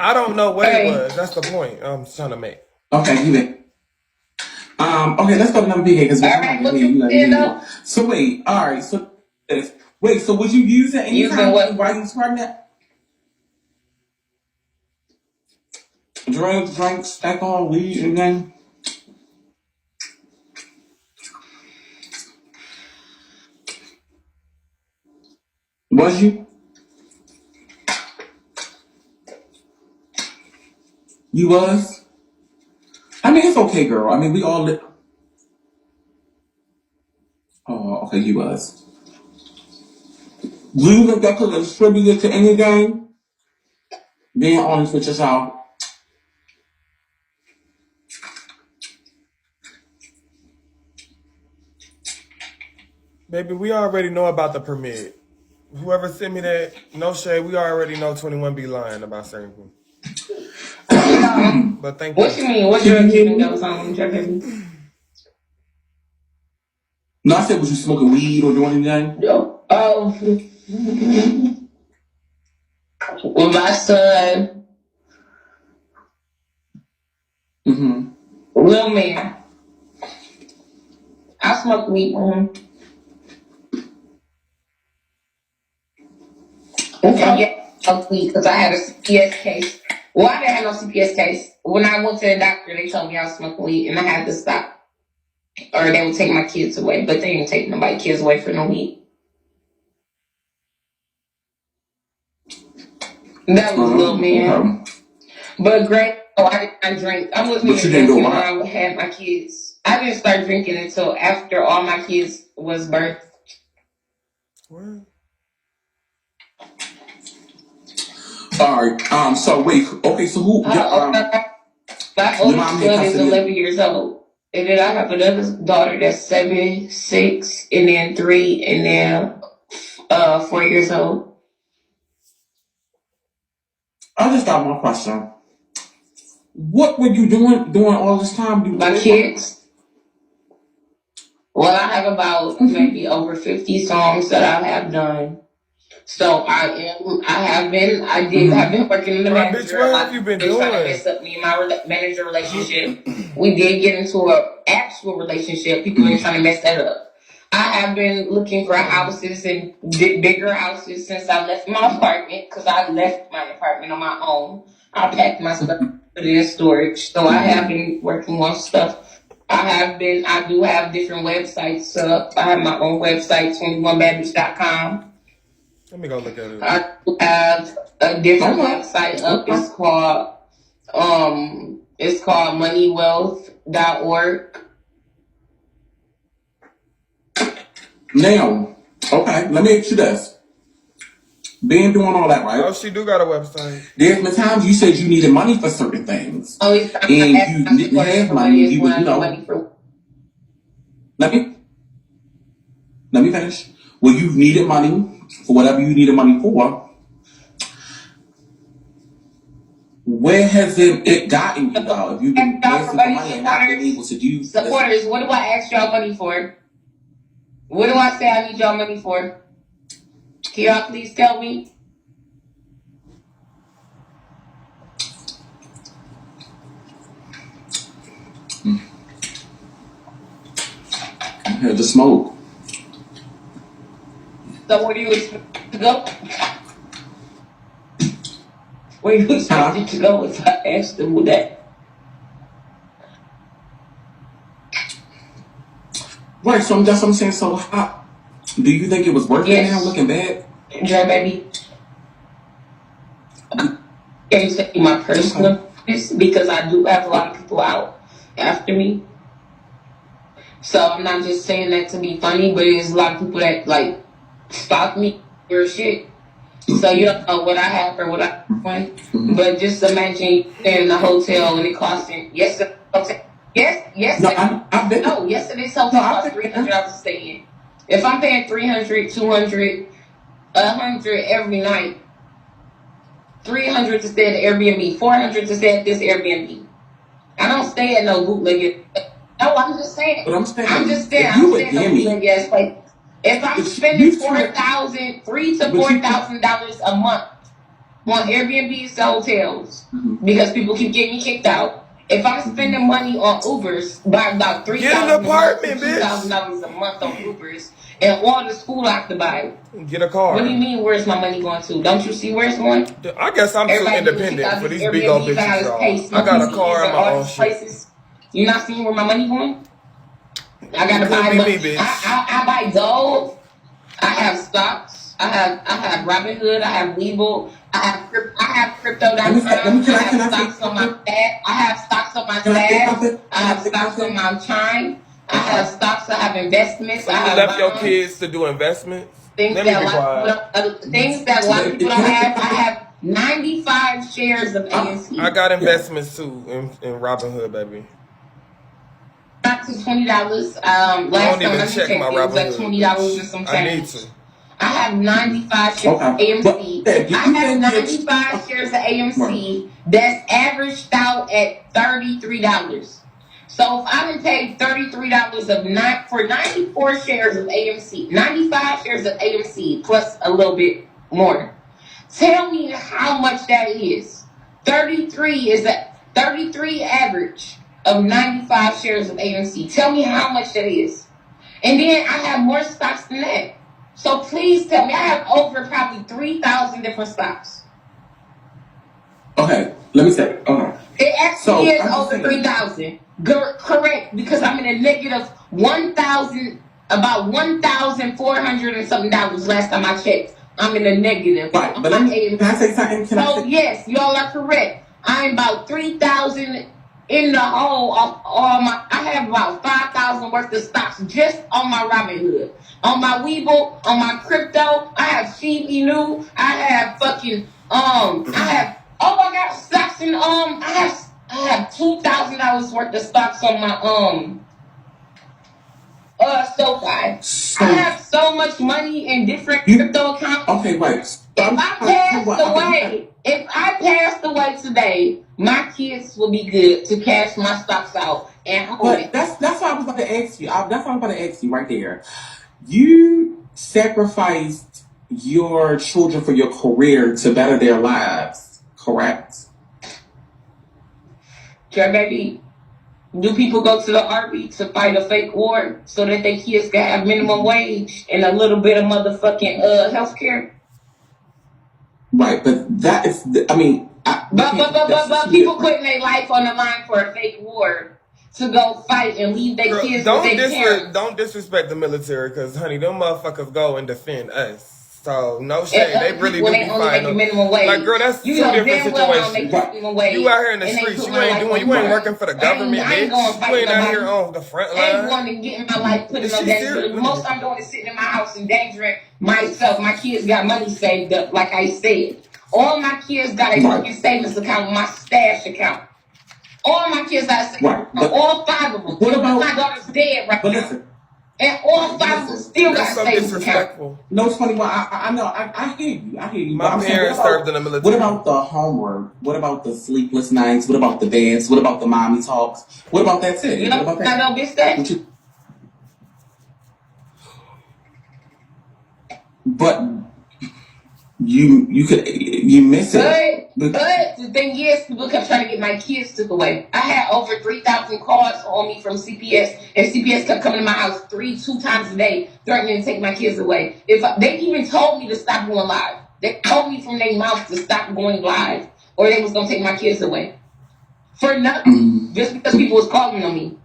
[SPEAKER 6] I don't know what it
[SPEAKER 4] Hey.
[SPEAKER 6] was. That's the point I'm trying to make.
[SPEAKER 5] Okay, you bet. Okay, let's go to number BK because
[SPEAKER 4] All right, what you did though?
[SPEAKER 5] So wait, all right, so wait, so would you use it
[SPEAKER 4] Using
[SPEAKER 5] anytime
[SPEAKER 4] what?
[SPEAKER 5] while you was pregnant? Drugs, drinks, alcohol, weed, anything? Was you? You was? I mean, it's okay, girl. I mean, we all Oh, okay, you was. Do you think that could attribute it to anything? Being honest with yourself.
[SPEAKER 6] Baby, we already know about the permit. Whoever sent me that, no shade, we already know 21 be lying about certain things. But thank
[SPEAKER 4] What
[SPEAKER 6] you.
[SPEAKER 4] you mean? What drugs you think that was on your baby?
[SPEAKER 5] No, I said, was you smoking weed or doing anything?
[SPEAKER 4] Yo. Oh. With my son, little man. I smoke weed with him. Okay, I smoked weed because I had a CPS case. Well, I didn't have no CPS case. When I went to the doctor, they told me I was smoking weed and I had to stop. Or they would take my kids away, but they didn't take nobody's kids away for no weed. That was little man.
[SPEAKER 5] Okay.
[SPEAKER 4] But great, I did not drink. I wasn't even drinking when I had my kids. I didn't start drinking until after all my kids was birthed.
[SPEAKER 6] What?
[SPEAKER 5] All right. So wait. Okay. So who?
[SPEAKER 4] My oldest son is 11 years old. And then I have another daughter that's 7, 6, and then 3, and then 4 years old.
[SPEAKER 5] I just got one question. What were you doing all this time?
[SPEAKER 4] My kids. Well, I have about maybe over 50 songs that I have done. So I've been working in the manager.
[SPEAKER 6] Bitch, what have you been doing?
[SPEAKER 4] Trying to mess up me and my manager relationship. We did get into an actual relationship. People been trying to mess that up. I have been looking for houses and bigger houses since I left my apartment because I left my apartment on my own. I packed my stuff, put it in storage. So I have been working on stuff. I do have different websites up. I have my own website, 21badbitch.com.
[SPEAKER 6] Let me go look at it.
[SPEAKER 4] I have a different website up. It's called moneywealth.org.
[SPEAKER 5] Now, okay, let me ask you this. Being doing all that, right?
[SPEAKER 6] Oh, she do got a website.
[SPEAKER 5] There's been times you said you needed money for certain things.
[SPEAKER 4] Oh,
[SPEAKER 5] and you didn't have money. You would, Let me finish. Well, you needed money for whatever you needed money for. Where has it gotten you though? If you've been asking for money and not been able to do
[SPEAKER 4] supporters, what do I ask y'all money for? What do I say I need y'all money for? Can y'all please tell me?
[SPEAKER 5] I had to smoke.
[SPEAKER 4] So where do you expect to go? Where do you expect it to go if I asked them with that?
[SPEAKER 5] Right, so that's what I'm saying. So how do you think it was worth it now looking back?
[SPEAKER 4] Dre, baby. Can you say my personal because I do have a lot of people out after me. So I'm not just saying that to be funny, but there's a lot of people that like stalk me or shit. So you don't know what I have or what I want. But just imagine you staying in a hotel and it costing yesterday's hotel cost $300 to stay in. If I'm paying $300, $200, $100 every night, $300 to stay at the Airbnb, $400 to stay at this Airbnb. I don't stay at no bootleg. No, I'm just saying.
[SPEAKER 5] But I'm saying,
[SPEAKER 4] I'm staying at no bootleg ass place. If I'm spending $3,000 to $4,000 a month, on Airbnbs to hotels because people keep getting kicked out. If I'm spending money on Ubers by about
[SPEAKER 6] Get an apartment, bitch.
[SPEAKER 4] $2,000 a month on Ubers, and all the school I have to buy.
[SPEAKER 6] Get a car.
[SPEAKER 4] What do you mean? Where's my money going to? Don't you see where it's going?
[SPEAKER 6] I guess I'm too independent for these big old bitches, y'all. I got a car and my own shit.
[SPEAKER 4] You not seeing where my money going? I gotta buy money. I buy gold. I have stocks. I have Robinhood. I have Webull. I have crypto.com. I have stocks on my Fed. I have stocks on my Fed. I have stocks on my Chime. I have stocks. I have investments. I have
[SPEAKER 6] left your kids to do investments.
[SPEAKER 4] Things that a lot of people don't have. I have 95 shares of AMC.
[SPEAKER 6] I got investments too in Robinhood, baby.
[SPEAKER 4] Back to $20. Last time I checked, it was like $20 and some change.
[SPEAKER 6] I need to.
[SPEAKER 4] I have 95 shares of AMC. I have 95 shares of AMC that's averaged out at $33. So if I would pay $33 for 94 shares of AMC, 95 shares of AMC plus a little bit more, tell me how much that is. 33 average of 95 shares of AMC. Tell me how much that is. And then I have more stocks than that. So please tell me. I have over probably 3,000 different stocks.
[SPEAKER 5] Okay, let me say. Okay.
[SPEAKER 4] It actually is over 3,000. Correct, because I'm in a negative 1,000, about 1,400 and something dollars last time I checked. I'm in a negative.
[SPEAKER 5] Right, but can I say something?
[SPEAKER 4] Yes, y'all are correct. I'm about 3,000 in the hole of all my. I have about 5,000 worth of stocks just on my Robinhood, on my Webull, on my crypto. I have Inu. I have fucking I have my God, stocks in I have $2,000 worth of stocks on my SoFi. I have so much money in different crypto accounts.
[SPEAKER 5] Okay, wait.
[SPEAKER 4] If I passed away today, my kids will be good to cash my stocks out and hold it.
[SPEAKER 5] That's what I was about to ask you. That's what I'm about to ask you right there. You sacrificed your children for your career to better their lives, correct?
[SPEAKER 4] Sure, baby. Do people go to the army to fight a fake war so that their kids can have minimum wage and a little bit of motherfucking health care?
[SPEAKER 5] Right, but that is, I mean...
[SPEAKER 4] But people putting their life on the line for a fake war to go fight and leave their kids with their parents.
[SPEAKER 6] Don't disrespect the military, because, honey, them motherfuckers go and defend us. So, no shade. They really do be fighting. Like, girl, that's two different situations. You out here in the streets. You ain't working for the government, bitch. You ain't out here on the front line.
[SPEAKER 4] I ain't going to get my life put in no danger. The most I'm doing is sitting in my house endangering myself. My kids got money saved up, like I said. All my kids got a fucking savings account with my stash account. All my kids got a savings account. All 5 of them.
[SPEAKER 5] What about
[SPEAKER 4] my daughter's dead right now? Listen. And all 5 of them still got savings account.
[SPEAKER 5] No, it's funny. Well, I know. I hear you.
[SPEAKER 6] My parents served in the military.
[SPEAKER 5] What about the homework? What about the sleepless nights? What about the dance? What about the mommy talks? What about that too?
[SPEAKER 4] You know,
[SPEAKER 5] what about that?
[SPEAKER 4] I know, bitch, that.
[SPEAKER 5] But you miss it.
[SPEAKER 4] But the thing is, people kept trying to get my kids took away. I had over 3,000 calls on me from CPS, and CPS kept coming to my house 2 times a day, threatening to take my kids away. They even told me to stop going live. They told me from their mouth to stop going live, or they was gonna take my kids away for nothing, just because people was calling on me.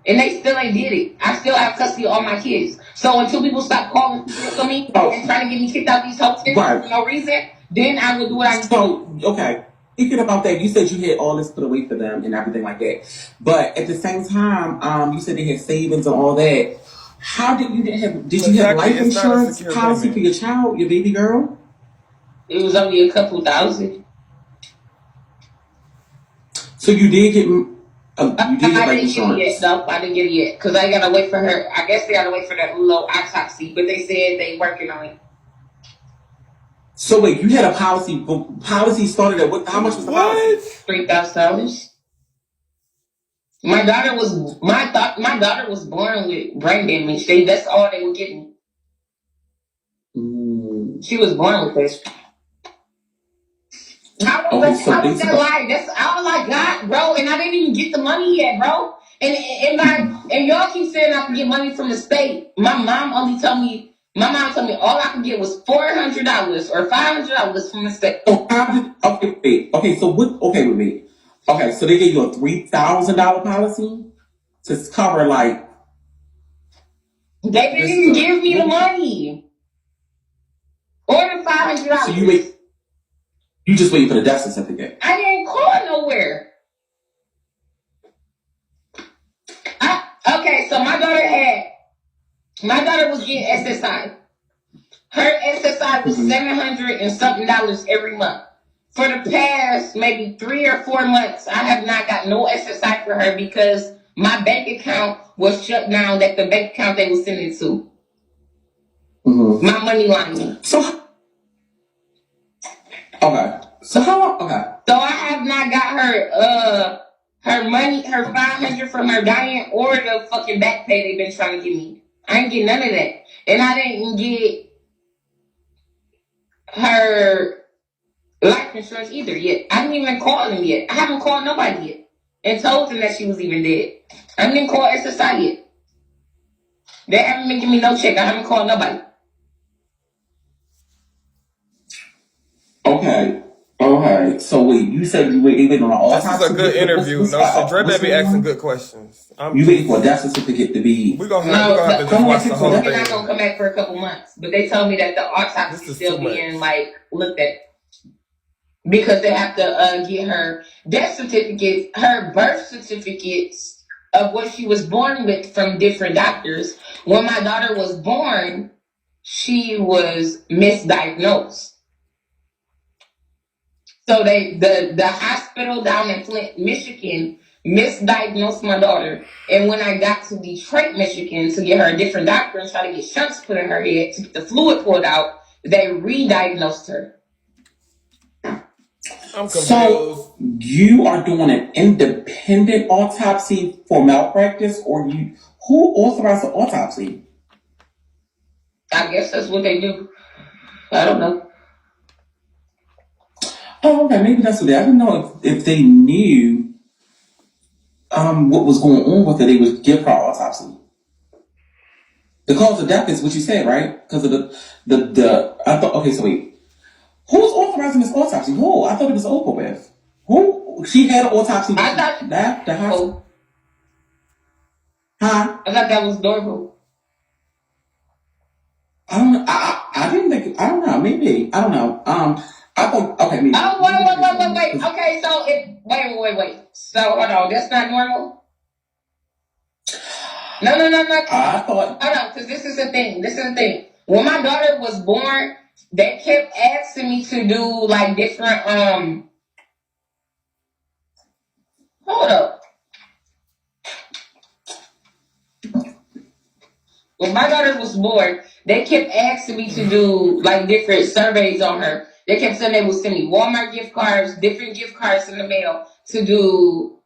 [SPEAKER 4] And they still ain't did it. I still have custody of all my kids. So until people stop calling on me and trying to get me kicked out these hotels for no reason, then I will do what I do.
[SPEAKER 5] So, okay. Thinking about that, you said you had all this put away for them and everything like that. But at the same time, you said they had savings and all that. How did you have life insurance policy for your child, your baby girl?
[SPEAKER 4] It was only a couple thousand.
[SPEAKER 5] So you did get... I didn't get
[SPEAKER 4] it yet. No, I didn't get it yet. Because I gotta wait for her. I guess they gotta wait for that little autopsy. But they said they working on it.
[SPEAKER 5] So wait, you had a policy. Policy started at what? How much was the policy?
[SPEAKER 4] $3,000. My daughter was born with brain damage. That's all they were getting. She was born with this. How
[SPEAKER 5] Okay,
[SPEAKER 4] was
[SPEAKER 5] so
[SPEAKER 4] that
[SPEAKER 5] basically,
[SPEAKER 4] like? That's all I got, bro. And I didn't even get the money yet, bro. And y'all keep saying I can get money from the state. My mom told me all I could get was $400 or $500 from the state.
[SPEAKER 5] so how did, okay, wait, okay, so what, okay, wait. Okay, so they gave you a $3,000 policy to cover like,
[SPEAKER 4] They didn't even give me the money or the $500.
[SPEAKER 5] so you just waiting for the death certificate.
[SPEAKER 4] I didn't call nowhere. Okay, so my daughter was getting SSI. Her SSI was $700 and something every month. For the past maybe 3 or 4 months, I have not got no SSI for her because my bank account was shut down. That the bank account they was sending it to. My money line.
[SPEAKER 5] So, okay. So how long, okay.
[SPEAKER 4] So I have not got her money, her $500 from her dying or the fucking back pay they've been trying to give me. I ain't get none of that. And I didn't get her life insurance either yet. I didn't even call them yet. I haven't called nobody yet and told them that she was even dead. I haven't even called SSI yet. They haven't been giving me no check. I haven't called nobody.
[SPEAKER 5] Okay. So wait, you said you waiting on an autopsy?
[SPEAKER 6] This is a good interview. No, so Dre Baby asking good questions.
[SPEAKER 5] You waiting for a death certificate to be?
[SPEAKER 6] We're gonna have to just watch the whole
[SPEAKER 4] They're
[SPEAKER 6] thing.
[SPEAKER 4] not gonna come back for a couple months, but they told me that the autopsy is still being like looked at because they have to get her death certificate, her birth certificates of what she was born with from different doctors. When my daughter was born, she was misdiagnosed. So the hospital down in Flint, Michigan, misdiagnosed my daughter. And when I got to Detroit, Michigan, to get her a different doctor and try to get shunts put in her head to get the fluid pulled out, they re-diagnosed her.
[SPEAKER 6] I'm confused.
[SPEAKER 5] So you are doing an independent autopsy for malpractice, or who authorized the autopsy?
[SPEAKER 4] I guess that's what they do. I don't know.
[SPEAKER 5] Oh, okay, maybe that's what I didn't know if they knew what was going on with her, they would give her autopsy. The cause of death is what you said, right? Because of I thought, okay, so wait. Who's authorizing this autopsy? Who? I thought it was over with. Who? She had an autopsy.
[SPEAKER 4] I thought
[SPEAKER 5] the hospital. Huh?
[SPEAKER 4] I thought that was normal.
[SPEAKER 5] I don't know. I didn't think. I don't know. Maybe. I don't know. I thought. Okay. Maybe.
[SPEAKER 4] Oh wait. Okay, so wait. So hold on. That's not normal. No.
[SPEAKER 5] I thought.
[SPEAKER 4] Hold on, because this is the thing. When my daughter was born, they kept asking me to do like different hold up. When my daughter was born, they kept asking me to do like different surveys on her. They kept saying they would send me Walmart gift cards, different gift cards in the mail to do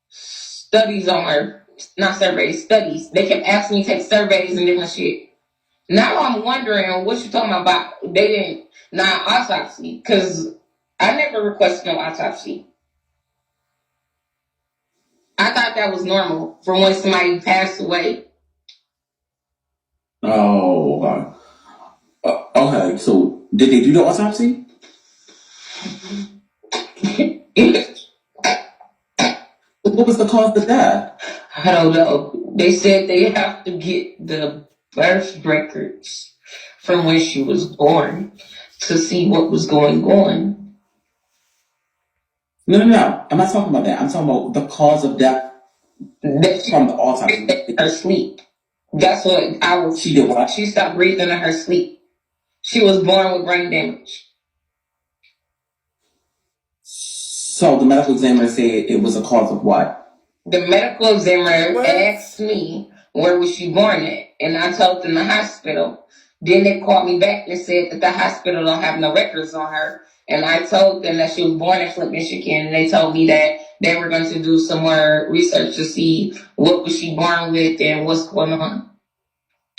[SPEAKER 4] studies on her. Not surveys, studies. They kept asking me to take surveys and different shit. Now I'm wondering what you talking about. They didn't, not autopsy, because I never requested no autopsy. I thought that was normal for when somebody passed away.
[SPEAKER 5] Oh. Okay. So did they do the autopsy? What was the cause of death?
[SPEAKER 4] I don't know. They said they have to get the birth records from when she was born to see what was going on.
[SPEAKER 5] No. I'm not talking about that. I'm talking about the cause of death from the autopsy.
[SPEAKER 4] Her sleep. That's what I was.
[SPEAKER 5] She did what?
[SPEAKER 4] She stopped breathing in her sleep. She was born with brain damage.
[SPEAKER 5] So the medical examiner said it was a cause of what?
[SPEAKER 4] The medical examiner asked me where was she born at, and I told them the hospital. Then they called me back and said that the hospital don't have no records on her, and I told them that she was born in Flint, Michigan, and they told me that they were going to do some more research to see what was she born with and what's going on.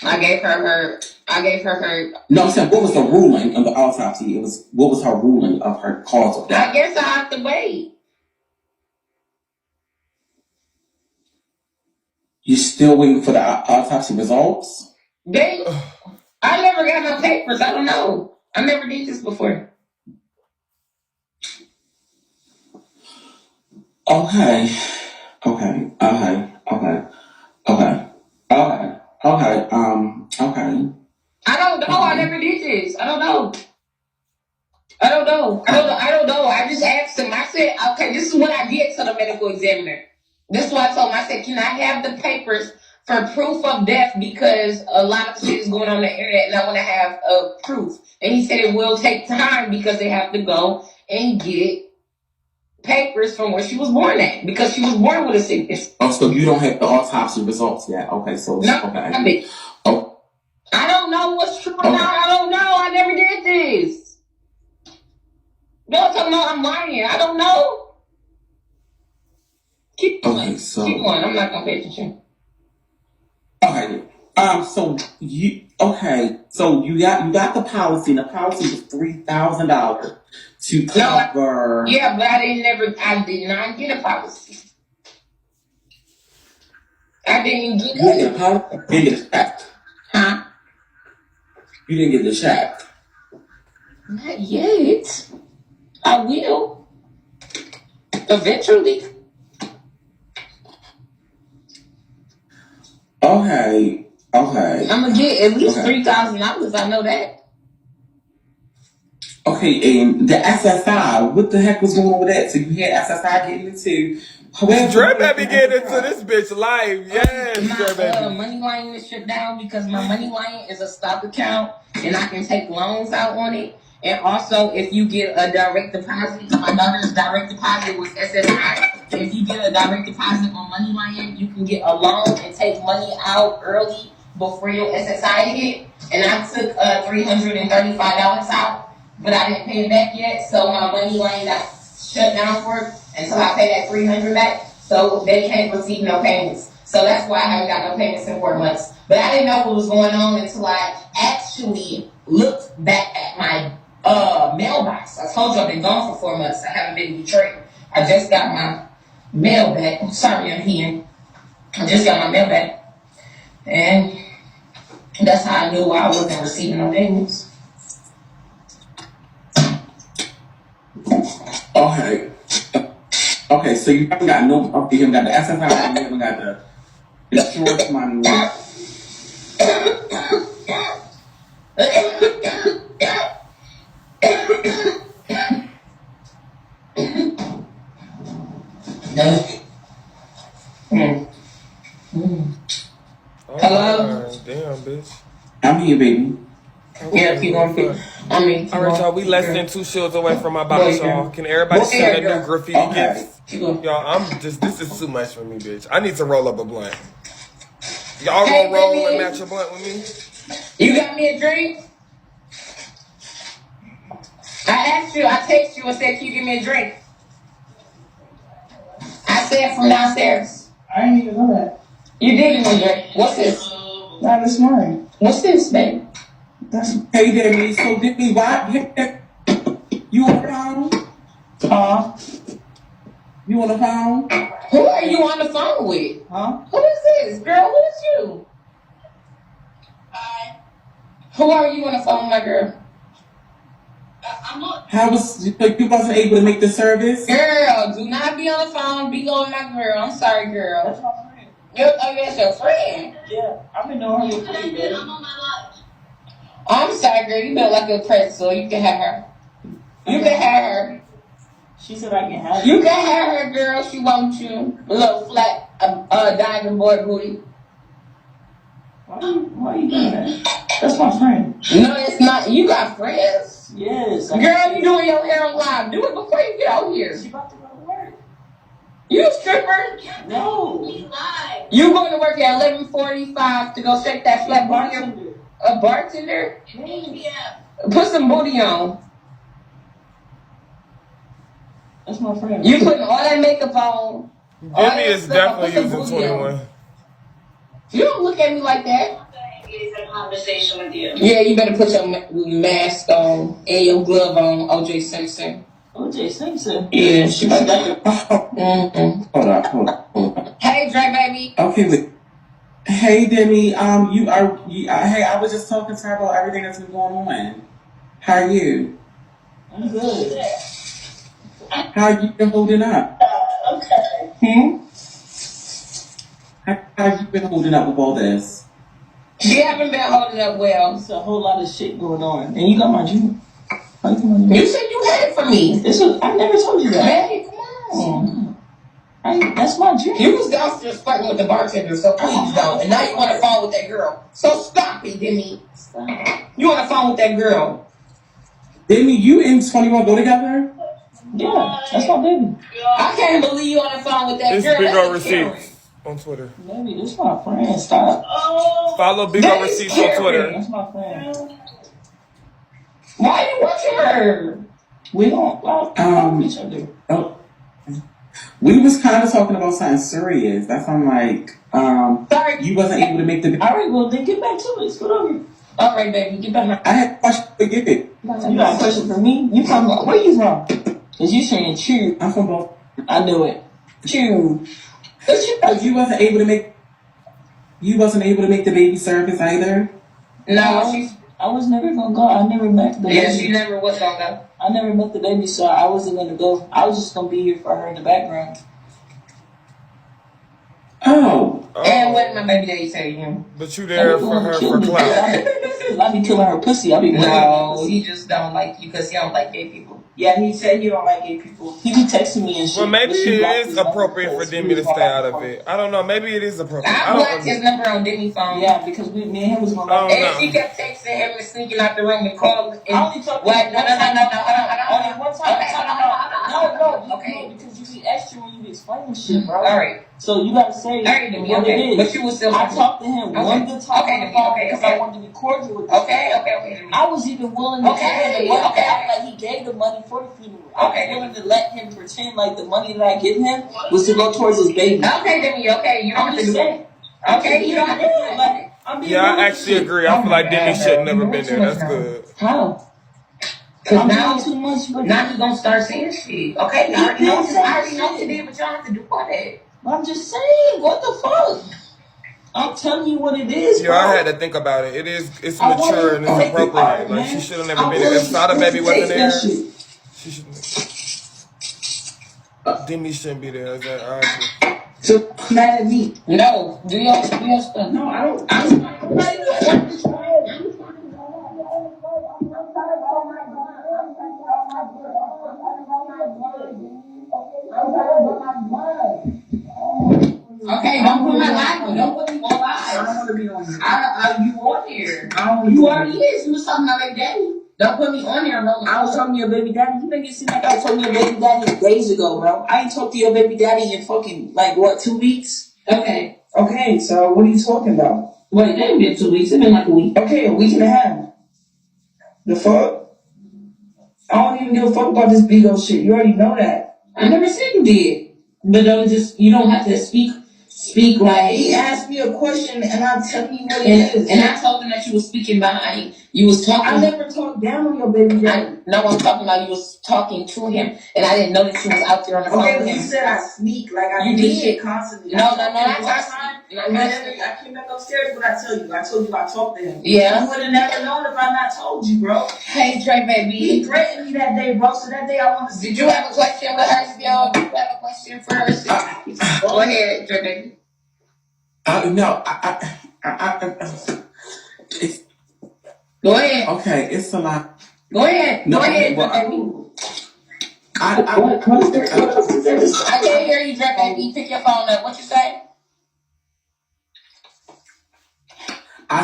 [SPEAKER 4] I gave her her.
[SPEAKER 5] No, I'm saying, what was the ruling of the autopsy? What was her ruling of her cause of
[SPEAKER 4] I
[SPEAKER 5] death?
[SPEAKER 4] guess I have to wait.
[SPEAKER 5] You still waiting for the autopsy results?
[SPEAKER 4] I never got no papers. I don't know. I never did this before.
[SPEAKER 5] Okay.
[SPEAKER 4] I don't know. I never did this. I don't know. I don't know. I just asked him. I said, okay, this is what I did to the medical examiner. This is what I told him. I said, can I have the papers for proof of death, because a lot of shit is going on the internet and I want to have proof. And he said it will take time because they have to go and get papers from where she was born at, because she was born with a sickness.
[SPEAKER 5] Oh, so you don't have the autopsy results yet? Okay, so
[SPEAKER 4] No,
[SPEAKER 5] okay.
[SPEAKER 4] I don't know what's true or not. I don't know. I never did this. Don't tell me I'm lying. I don't know. Keep going. Keep going. I'm not gonna pay attention.
[SPEAKER 5] Okay. So you got the policy, and the policy was $3,000 to cover.
[SPEAKER 4] Yeah, but I did not get a policy. I didn't get
[SPEAKER 5] it. You didn't get a policy? You didn't get a check?
[SPEAKER 4] Huh?
[SPEAKER 5] You didn't get the check?
[SPEAKER 4] Not yet. I will. Eventually.
[SPEAKER 5] Okay.
[SPEAKER 4] I'm gonna get at least $3,000. I know that.
[SPEAKER 5] Okay, and the SSI, what the heck was going on with that? So you had SSI getting into.
[SPEAKER 6] Dre baby getting into this bitch live. Yes, Dre baby.
[SPEAKER 4] My money line is shut down because my money line is a stock account and I can take loans out on it. And also, if you get a direct deposit, my daughter's direct deposit was SSI. If you get a direct deposit on Moneyline, you can get a loan and take money out early before your SSI hit. And I took $335 out, but I didn't pay it back yet. So my Moneyline got shut down for it until I pay that $300 back. So they can't receive no payments. So that's why I haven't got no payments in 4 months. But I didn't know what was going on until I actually looked back at my mailbox. I told you I've been gone for 4 months. I haven't been in Detroit. I just got my mail back. I'm sorry, I'm here. I just got my mail back. And that's how I knew I wasn't receiving no payments.
[SPEAKER 5] Okay, so you haven't got you haven't got the SSI, you haven't got the insurance money.
[SPEAKER 4] Hello?
[SPEAKER 6] Damn, bitch.
[SPEAKER 5] I'm here, baby.
[SPEAKER 4] Yeah, keep going.
[SPEAKER 6] All right, y'all. We less than 2 shields away from my box, y'all. Can everybody send a new graffiti gift? Y'all, this is too much for me, bitch. I need to roll up a blunt. Y'all gonna roll and match a blunt with me?
[SPEAKER 4] You got me a drink? I asked you, I texted you and said, can you give me a drink? I said from downstairs.
[SPEAKER 7] I didn't even know that.
[SPEAKER 4] You did give me a drink. What's this?
[SPEAKER 7] Not this morning.
[SPEAKER 4] What's this, babe?
[SPEAKER 5] Hey, Demi, so did we why? You on the phone?
[SPEAKER 7] Huh?
[SPEAKER 5] You on the phone?
[SPEAKER 4] Who are you on the phone with?
[SPEAKER 7] Huh?
[SPEAKER 4] Who is this? Girl, who is you? Hi. Who are you on the phone with, my girl? I'm not.
[SPEAKER 5] How was you wasn't able to make the service?
[SPEAKER 4] Girl, do not be on the phone. Bigo and my girl. I'm sorry, girl.
[SPEAKER 7] That's my friend.
[SPEAKER 4] That's your friend?
[SPEAKER 7] Yeah, I've been knowing her for a bit.
[SPEAKER 4] I'm on my life. I'm sorry, girl. You look like a pretzel. You can have her. You can have her.
[SPEAKER 7] She said I can have
[SPEAKER 4] You can have her, girl. She wants you. A little flat, diamond boy booty.
[SPEAKER 7] Why are you doing that? That's my friend.
[SPEAKER 4] No, it's not. You got friends.
[SPEAKER 7] Yes.
[SPEAKER 4] Girl, you doing your hair on live. Do it before you get out here.
[SPEAKER 7] She about to go to work.
[SPEAKER 4] You a stripper?
[SPEAKER 7] No.
[SPEAKER 4] You going to work at 11:45 to go shake that flat booty? A bartender?
[SPEAKER 7] Yeah.
[SPEAKER 4] Put some booty on.
[SPEAKER 7] That's my friend.
[SPEAKER 4] You putting all that makeup on.
[SPEAKER 6] Demi is definitely using 21.
[SPEAKER 4] You don't look at me like that.
[SPEAKER 7] a conversation with you.
[SPEAKER 4] Yeah, you better put your mask on and your glove on, OJ Simpson.
[SPEAKER 7] OJ Simpson?
[SPEAKER 4] Yeah, she might
[SPEAKER 5] Hold on.
[SPEAKER 4] Hey, Dre, baby.
[SPEAKER 5] Okay, wait. Hey, Demi. Hey, I was just talking to her about everything that's been going on. How are you?
[SPEAKER 7] I'm good.
[SPEAKER 5] How you been holding up?
[SPEAKER 7] Okay.
[SPEAKER 5] How you been holding up with all this?
[SPEAKER 4] She haven't been holding up well.
[SPEAKER 7] There's a whole lot of shit going on. And you got my dream.
[SPEAKER 4] You said you had it for me.
[SPEAKER 7] I never told you that.
[SPEAKER 4] Man, come on.
[SPEAKER 7] That's my dream.
[SPEAKER 4] You was downstairs fighting with the bartender, so please don't. And now you on the phone with that girl. So stop it, Demi.
[SPEAKER 7] Stop.
[SPEAKER 4] You on the phone with that girl.
[SPEAKER 5] Demi, you and 21 go together?
[SPEAKER 7] Yeah, that's my baby.
[SPEAKER 4] I can't believe you on the phone with that
[SPEAKER 6] It's
[SPEAKER 4] girl.
[SPEAKER 6] Bigo
[SPEAKER 4] That's Karen.
[SPEAKER 6] Receipts on Twitter.
[SPEAKER 7] Baby, this my friend. Stop.
[SPEAKER 6] Follow Bigo
[SPEAKER 4] That is
[SPEAKER 6] Receipts on
[SPEAKER 4] Karen.
[SPEAKER 6] Twitter.
[SPEAKER 7] That's my friend.
[SPEAKER 4] Why you watching her?
[SPEAKER 7] We don't love each other.
[SPEAKER 5] Oh. We was kind of talking about something serious. That's why I'm like,
[SPEAKER 4] Sorry.
[SPEAKER 5] you wasn't able to make the.
[SPEAKER 7] All right, well, then get back to it. Scoot over.
[SPEAKER 4] All right, baby, get back.
[SPEAKER 5] I had a question for you.
[SPEAKER 7] You got a question for me? You from where you from? Cause you saying chew.
[SPEAKER 5] I'm from both.
[SPEAKER 7] I knew it. Chew.
[SPEAKER 5] But you wasn't able to make. You wasn't able to make the baby service either.
[SPEAKER 4] No, she's.
[SPEAKER 7] I was never gonna go. I never met the baby.
[SPEAKER 4] Yeah, she never was gonna go.
[SPEAKER 7] I never met the baby, so I wasn't gonna go. I was just gonna be here for her in the background.
[SPEAKER 5] Oh.
[SPEAKER 4] And what did my baby daddy say to you?
[SPEAKER 6] But you there for her for clout.
[SPEAKER 7] I be killing her pussy. I be
[SPEAKER 4] No, he just don't like you because he don't like gay people.
[SPEAKER 7] Yeah, he said he don't like gay people. He be texting me and shit.
[SPEAKER 6] Well, maybe
[SPEAKER 7] but she
[SPEAKER 6] it
[SPEAKER 7] blocked
[SPEAKER 6] is
[SPEAKER 7] his
[SPEAKER 6] appropriate
[SPEAKER 7] number
[SPEAKER 6] for
[SPEAKER 7] because
[SPEAKER 6] Demi
[SPEAKER 7] we
[SPEAKER 6] to
[SPEAKER 7] was
[SPEAKER 6] stay
[SPEAKER 7] on
[SPEAKER 6] out of
[SPEAKER 7] phone.
[SPEAKER 6] it. I don't know. Maybe it is appropriate.
[SPEAKER 4] I blocked his number on Demi's phone.
[SPEAKER 7] Yeah, because me and him was going
[SPEAKER 6] Oh,
[SPEAKER 7] to.
[SPEAKER 4] And
[SPEAKER 6] no.
[SPEAKER 4] she kept texting him and sneaking out the room and calling.
[SPEAKER 7] I only talked to
[SPEAKER 4] What?
[SPEAKER 7] him
[SPEAKER 4] No,
[SPEAKER 7] only one time.
[SPEAKER 4] Okay,
[SPEAKER 7] No,
[SPEAKER 4] okay.
[SPEAKER 7] because you be extra when you be explaining shit, bro.
[SPEAKER 4] All right.
[SPEAKER 7] So you gotta say
[SPEAKER 4] All right, Demi,
[SPEAKER 7] what
[SPEAKER 4] okay.
[SPEAKER 7] it is.
[SPEAKER 4] But you was still.
[SPEAKER 7] I talked to him one good time on the phone because I wanted to be cordial with him.
[SPEAKER 4] Okay, Demi.
[SPEAKER 7] I was even willing to give him the money back, like he gave the money for the funeral. I was willing to let him pretend like the money that I give him was to go towards his baby.
[SPEAKER 4] Okay, Demi, okay. You don't
[SPEAKER 7] I'm
[SPEAKER 4] have to
[SPEAKER 7] just
[SPEAKER 4] do
[SPEAKER 7] saying.
[SPEAKER 4] that. Okay, you don't have to do that.
[SPEAKER 7] I'm being
[SPEAKER 6] Yeah, I
[SPEAKER 7] real with
[SPEAKER 6] actually
[SPEAKER 7] you.
[SPEAKER 6] agree. I feel like Demi should never been there. That's good.
[SPEAKER 7] How?
[SPEAKER 4] Cause
[SPEAKER 7] I'm
[SPEAKER 4] now,
[SPEAKER 7] doing too much. But
[SPEAKER 4] now he gonna start saying shit. Okay, I already know what you did, but y'all have to do all that.
[SPEAKER 7] I'm just saying, what the fuck? I'm telling you what it is,
[SPEAKER 6] Yeah,
[SPEAKER 7] bro.
[SPEAKER 6] I had to think about it. It's
[SPEAKER 7] I
[SPEAKER 6] mature and
[SPEAKER 7] wanted-
[SPEAKER 6] it's appropriate.
[SPEAKER 7] Alright,
[SPEAKER 6] Like
[SPEAKER 7] man.
[SPEAKER 6] she should have never
[SPEAKER 7] I
[SPEAKER 6] been there. If
[SPEAKER 7] wanted
[SPEAKER 6] Sada Baby
[SPEAKER 7] to
[SPEAKER 6] wasn't
[SPEAKER 7] taste
[SPEAKER 6] there,
[SPEAKER 7] that shit.
[SPEAKER 6] she should. Demi shouldn't be there. Is that all right?
[SPEAKER 7] So mad at me.
[SPEAKER 4] No, do your stuff.
[SPEAKER 7] No, I don't.
[SPEAKER 4] Okay, don't put my live on. Don't put me on
[SPEAKER 7] I don't
[SPEAKER 4] live.
[SPEAKER 7] want to be on here.
[SPEAKER 4] You on here?
[SPEAKER 7] I don't
[SPEAKER 4] You already is. You was talking about baby daddy. Don't put me on here, no.
[SPEAKER 7] I was talking to your baby daddy. You make it seem like I told your baby daddy days ago, bro. I ain't talked to your baby daddy in fucking, like, what, 2 weeks?
[SPEAKER 4] Okay.
[SPEAKER 7] Okay, so what are you talking about?
[SPEAKER 4] Wait, it ain't been 2 weeks. It been like a week.
[SPEAKER 7] Okay, a week and a half. The fuck? I don't even give a fuck about this Bigo shit. You already know that.
[SPEAKER 4] I never said you did. But don't just, you don't have to speak like.
[SPEAKER 7] He asked me a question and I'm telling you what it is.
[SPEAKER 4] And I told him that you was speaking behind. You was talking.
[SPEAKER 7] I never talked down on your baby daddy.
[SPEAKER 4] No, I'm talking about you was talking to him, and I didn't know that you was out there on the phone
[SPEAKER 7] Okay,
[SPEAKER 4] with
[SPEAKER 7] but you
[SPEAKER 4] him.
[SPEAKER 7] said I sneak like I
[SPEAKER 4] You
[SPEAKER 7] do
[SPEAKER 4] did.
[SPEAKER 7] shit constantly.
[SPEAKER 4] No,
[SPEAKER 7] I
[SPEAKER 4] not
[SPEAKER 7] one
[SPEAKER 4] constantly.
[SPEAKER 7] time,
[SPEAKER 4] Not
[SPEAKER 7] and then
[SPEAKER 4] constantly.
[SPEAKER 7] I came back upstairs. What I tell you? I told you I talked to him.
[SPEAKER 4] Yeah.
[SPEAKER 7] You would have never known if I not told you, bro.
[SPEAKER 4] Hey, Dre,
[SPEAKER 7] He
[SPEAKER 4] baby.
[SPEAKER 7] threatened me that day, bro. So that day I want to see.
[SPEAKER 4] Did you have a question with her still? Did you have a question for her? Go ahead, Dre, baby.
[SPEAKER 5] No, it's
[SPEAKER 4] Go ahead.
[SPEAKER 5] okay. It's a lot.
[SPEAKER 4] Go ahead.
[SPEAKER 5] No,
[SPEAKER 4] Go ahead,
[SPEAKER 5] well,
[SPEAKER 4] Dre, baby.
[SPEAKER 5] I
[SPEAKER 4] I can't hear you, Dre, baby. Pick your phone up. What you say?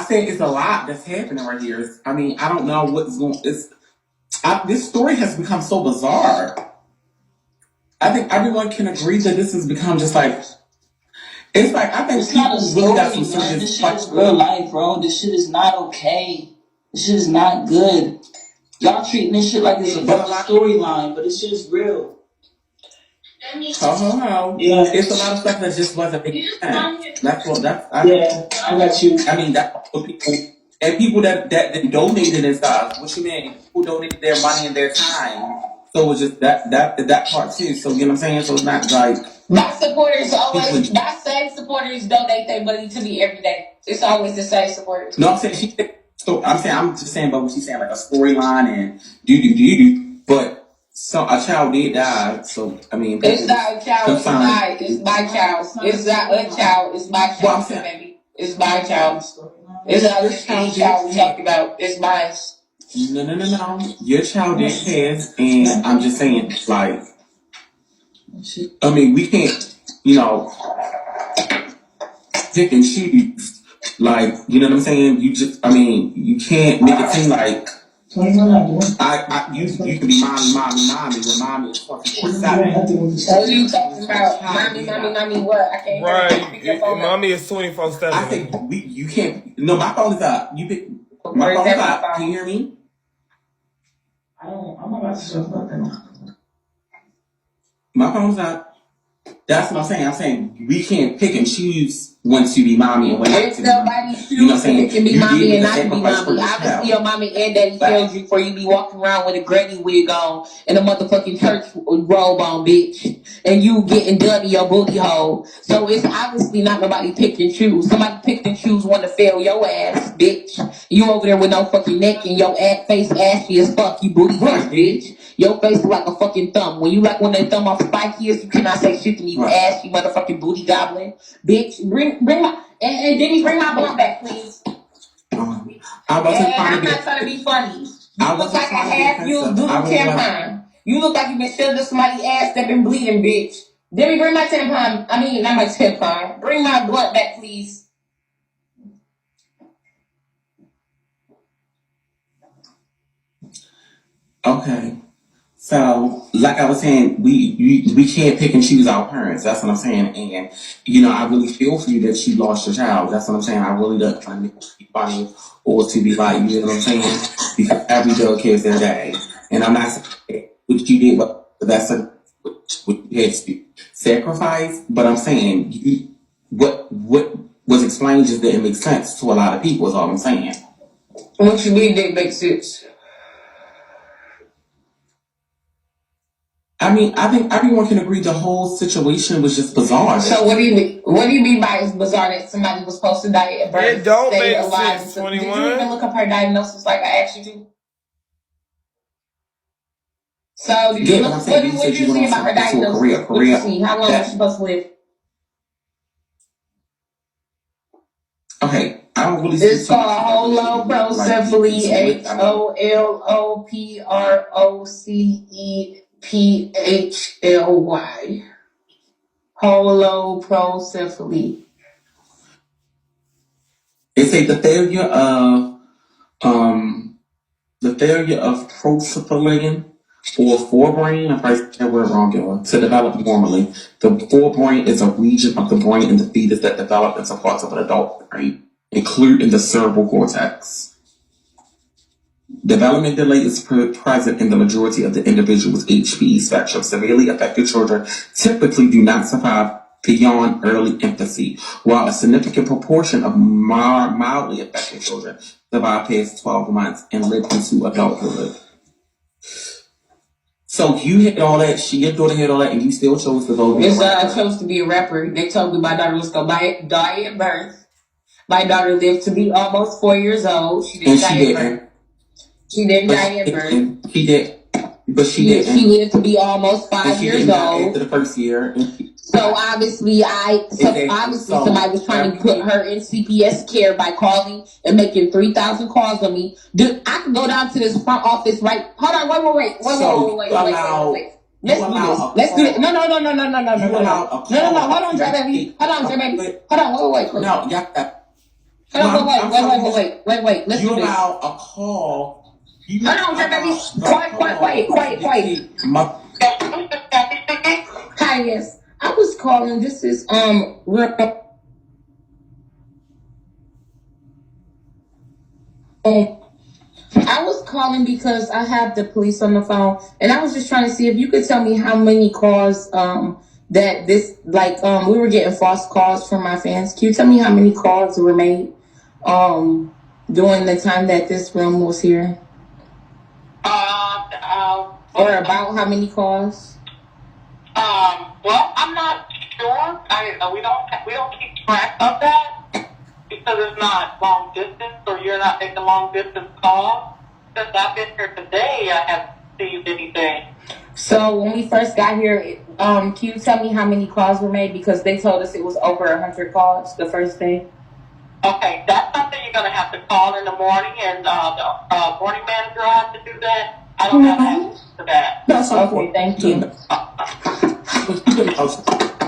[SPEAKER 5] said it's a lot that's happening right here. I mean, I don't know what's going. This story has become so bizarre. I think everyone can agree that this has become just like. It's like I think
[SPEAKER 7] It's not a
[SPEAKER 5] people really got some
[SPEAKER 7] story, man.
[SPEAKER 5] serious
[SPEAKER 7] This shit is real life, bro. This shit is not okay. This shit is not good. Y'all treating this shit like it's a fucking storyline, but this shit is real.
[SPEAKER 5] Ho.
[SPEAKER 7] Yeah.
[SPEAKER 5] It's a lot of stuff that just wasn't making sense. That's what.
[SPEAKER 7] Yeah, I got you.
[SPEAKER 5] I mean, that's what people And people that donated and stuff. What you mean? People donated their money and their time. So it's just that part too. So you know what I'm saying? So it's not like
[SPEAKER 4] My supporters always, my same supporters donate their money to me every day. It's always the same supporters.
[SPEAKER 5] no, I'm saying I'm just saying about what she's saying, like a storyline and do. But so a child did die. So I mean,
[SPEAKER 4] It's not a child. It's mine. It's my child. It's not a child. It's my child,
[SPEAKER 5] Well, I'm saying-
[SPEAKER 4] baby. It's my child. It's not a child we talking about. It's mine.
[SPEAKER 5] No. Your child did pass, and I'm just saying, like, I mean, we can't, you know, pick and choose. Like, you know what I'm saying? You can't make it seem like you can be mommy, when mommy is fucking 47.
[SPEAKER 4] What are you talking about? Mommy, what? I can't
[SPEAKER 6] Right. Mommy is 24/7.
[SPEAKER 5] I think you can't. No, my phone is up. My phone is up. Can you hear me?
[SPEAKER 7] I'm about to talk about that.
[SPEAKER 5] My phone's up. That's what I'm saying. I'm saying we can't pick and choose when to be mommy and when not
[SPEAKER 4] It's
[SPEAKER 5] to be
[SPEAKER 4] nobody's
[SPEAKER 5] mommy. You know what I'm saying?
[SPEAKER 4] It can be
[SPEAKER 5] You
[SPEAKER 4] mommy
[SPEAKER 5] did
[SPEAKER 4] and
[SPEAKER 5] the
[SPEAKER 4] not to be
[SPEAKER 5] sacrifice for
[SPEAKER 4] mommy.
[SPEAKER 5] your
[SPEAKER 4] Obviously,
[SPEAKER 5] child.
[SPEAKER 4] your mommy and daddy failed you before you be walking around with a granny wig on and a motherfucking church robe on, bitch. And you getting done in your booty hole. So it's obviously not nobody pick and choose. Somebody picked and choose want to fail your ass, bitch. You over there with no fucking neck and your face ashy as fuck, you booty face, bitch. Your face look like a fucking thumb. When you like when that thumb off spiky is, you cannot say shit to me, you ashy motherfucking booty goblin. Bitch, bring my and Denny, bring my blunt back, please.
[SPEAKER 5] I'm
[SPEAKER 4] not trying to be funny. You look like a half-used blue tampon. You look like you've been shoved in somebody's ass that been bleeding, bitch. Denny, bring my tampon. I mean, not my tampon. Bring my blunt back, please.
[SPEAKER 5] Okay. So, like I was saying, we can't pick and choose our parents. That's what I'm saying. And you know, I really feel for you that you lost your child. That's what I'm saying. I really don't trying to be funny or to be like, you know what I'm saying? Because every dog cares their day. And I'm not saying what you did, but that's what you had to sacrifice. But I'm saying what was explained just didn't make sense to a lot of people. Is all I'm saying.
[SPEAKER 4] What you mean didn't make sense?
[SPEAKER 5] I mean, I think everyone can agree the whole situation was just bizarre.
[SPEAKER 4] So what do you mean? What do you mean by it's bizarre that somebody was supposed to die at birth?
[SPEAKER 6] It don't
[SPEAKER 4] stay
[SPEAKER 6] make
[SPEAKER 4] alive?
[SPEAKER 6] sense,
[SPEAKER 4] Did you
[SPEAKER 6] 21.
[SPEAKER 4] even look up her diagnosis like I asked you to? So did you look? What did you see about her diagnosis? What did you see? How long was she supposed to live?
[SPEAKER 5] Okay, I don't really see.
[SPEAKER 4] It's called holoprocephaly. HOLOPROCEPHLY. Holoprocephaly.
[SPEAKER 5] It say the failure of procephalin or forebrain, if I said that word wrong, y'all, to develop normally. The forebrain is a region of the brain in the fetus that develop into parts of an adult brain, including the cerebral cortex. Development delay is present in the majority of the individuals' HPE spectrum. Severely affected children typically do not survive beyond early infancy, while a significant proportion of mildly affected children survive past 12 months and live into adulthood. So you hit all that, your daughter hit all that, and you still chose to go be a rapper.
[SPEAKER 4] I chose to be a rapper. They told me my daughter was going to die at birth. My daughter lived to be almost 4 years old. She didn't die at birth. She didn't die at birth.
[SPEAKER 5] She did. But she didn't.
[SPEAKER 4] She lived to be almost 5 years old.
[SPEAKER 5] After the first year.
[SPEAKER 4] So obviously somebody was trying to put her in CPS care by calling and making 3,000 calls on me. Dude, I could go down to this front office right. Hold on, wait. Let's do this. No. Hold on, Dre baby. Hold on, wait.
[SPEAKER 5] No, yeah.
[SPEAKER 4] Wait. Let's do this.
[SPEAKER 5] You allow a call.
[SPEAKER 4] Hold on, Dre baby. Quiet. Hi, yes. I was calling. This is I was calling because I have the police on the phone, and I was just trying to see if you could tell me how many calls that this we were getting false calls from my fans. Can you tell me how many calls were made during the time that this room was here? Or about how many calls?
[SPEAKER 8] Well, I'm not sure. We don't keep track of that because it's not long distance, or you're not taking long distance calls. Since I've been here today, I haven't received anything.
[SPEAKER 4] So when we first got here, can you tell me how many calls were made? Because they told us it was over 100 calls the first day.
[SPEAKER 8] Okay, that's something you're gonna have to call in the morning, and the morning manager will have to do that. I don't have access to that.
[SPEAKER 5] That's
[SPEAKER 4] Okay, thank you.
[SPEAKER 5] No.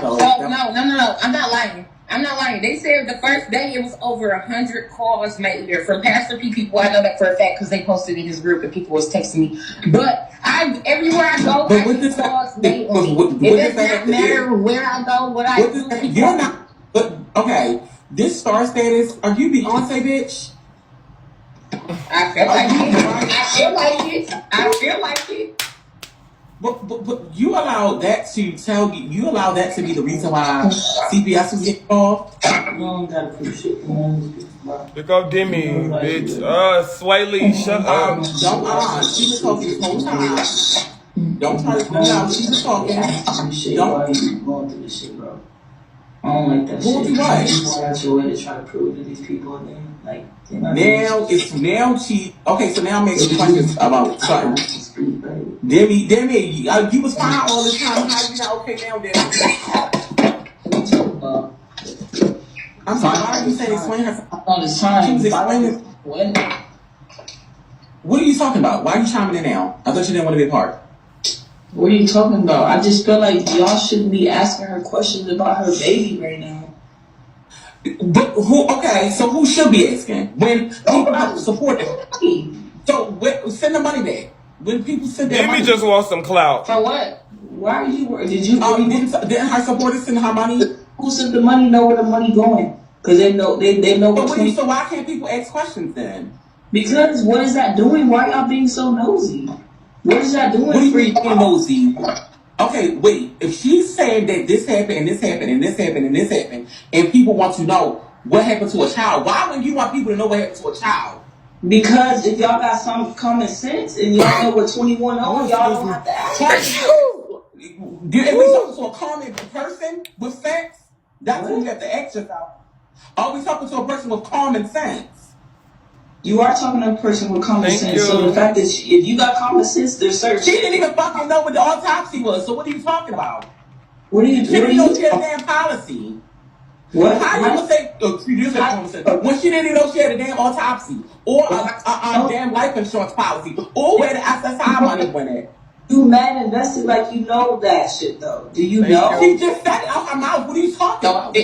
[SPEAKER 4] No. I'm not lying. They said the first day it was over 100 calls made here from Pastor P people. I know that for a fact because they posted in his group and people was texting me. But everywhere I go, I get calls made on me. It does not matter where I go, what I do.
[SPEAKER 5] You're not. But okay, this star status. Are you Beyonce, bitch?
[SPEAKER 4] I feel like it.
[SPEAKER 5] But you allowed that to you allowed that to be the reason why CPS was getting involved.
[SPEAKER 7] You don't gotta push it.
[SPEAKER 6] Here go Demi, bitch. Swaley, shut up.
[SPEAKER 5] She was talking the whole time. Don't try to out. She was talking.
[SPEAKER 7] Why are you going through this shit, bro? I don't like that
[SPEAKER 5] Who
[SPEAKER 7] shit.
[SPEAKER 5] you what?
[SPEAKER 7] You go out your way to try to prove to these people, and then like
[SPEAKER 5] now she okay. So now I'm making questions about something. Demi, you was fine all the time. How you not okay now, Demi? I'm sorry. Why are you saying explain her?
[SPEAKER 7] All this time.
[SPEAKER 5] She was explaining. What are you talking about? Why are you chiming in now? I thought you didn't want to be a part.
[SPEAKER 7] What are you talking about? I just feel like y'all shouldn't be asking her questions about her baby right now.
[SPEAKER 5] But who? Okay, so who should be asking when people support it? So send the money back. When people send their money,
[SPEAKER 6] Demi just wants some clout.
[SPEAKER 7] For what? Why are you worried? Did you?
[SPEAKER 5] Didn't her supporters send her money?
[SPEAKER 7] Who sent the money? Know where the money going? Because they know they know
[SPEAKER 5] But
[SPEAKER 7] what.
[SPEAKER 5] so why can't people ask questions then?
[SPEAKER 7] Because what is that doing? Why y'all being so nosy? What is that doing?
[SPEAKER 5] What do you mean nosy? Okay, wait. If she's saying that this happened and this happened and this happened and this happened, and people want to know what happened to a child, why wouldn't you want people to know what happened to a child?
[SPEAKER 7] Because if y'all got some common sense and y'all know what 21 on, y'all don't have to ask.
[SPEAKER 5] If we talking to a common person with sense, that's what you have to ask yourself. Are we talking to a person with common sense?
[SPEAKER 7] You are talking to a person with common
[SPEAKER 6] Thank
[SPEAKER 7] sense.
[SPEAKER 6] you.
[SPEAKER 7] So the fact that if you got common sense, there's certain.
[SPEAKER 5] She didn't even fucking know what the autopsy was. So what are you talking about?
[SPEAKER 7] What are you
[SPEAKER 5] She didn't know she had a
[SPEAKER 7] doing?
[SPEAKER 5] damn policy.
[SPEAKER 7] What?
[SPEAKER 5] How you gonna say when she didn't even know she had a damn autopsy or a damn life insurance policy or where the SSI money went at?
[SPEAKER 7] You mad invested like you know that shit though. Do you know?
[SPEAKER 5] She just said it out her mouth. What are you talking about?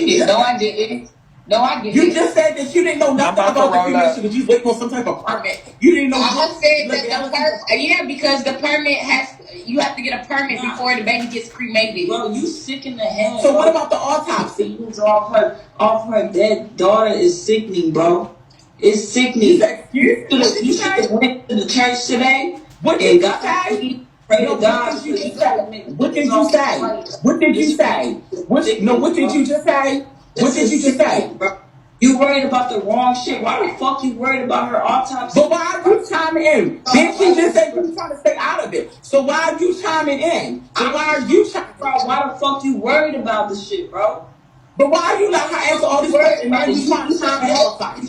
[SPEAKER 4] No, I didn't.
[SPEAKER 5] You just said that you didn't know nothing
[SPEAKER 6] I'm about to
[SPEAKER 5] about the
[SPEAKER 6] roll up.
[SPEAKER 5] cremation because you waiting on some type of permit. You didn't know.
[SPEAKER 4] I said that because the permit you have to get a permit before the baby gets cremated.
[SPEAKER 7] Bro, you sick in the head.
[SPEAKER 5] So what about the autopsy?
[SPEAKER 7] Off her dead daughter is sickening, bro. It's sickening. You should have went to the church today.
[SPEAKER 5] What did you say?
[SPEAKER 7] Pray to God.
[SPEAKER 5] What did you say? What did you say? What did you just say? What did you just say?
[SPEAKER 7] You worried about the wrong shit. Why the fuck you worried about her autopsy?
[SPEAKER 5] But why are you chiming in? Bitch, you just said you were trying to stay out of it. So why are you chiming in? So why are you chiming in?
[SPEAKER 7] Why the fuck you worried about this shit, bro?
[SPEAKER 5] But why are you letting her answer all these questions? Why are you trying to chime in all the time?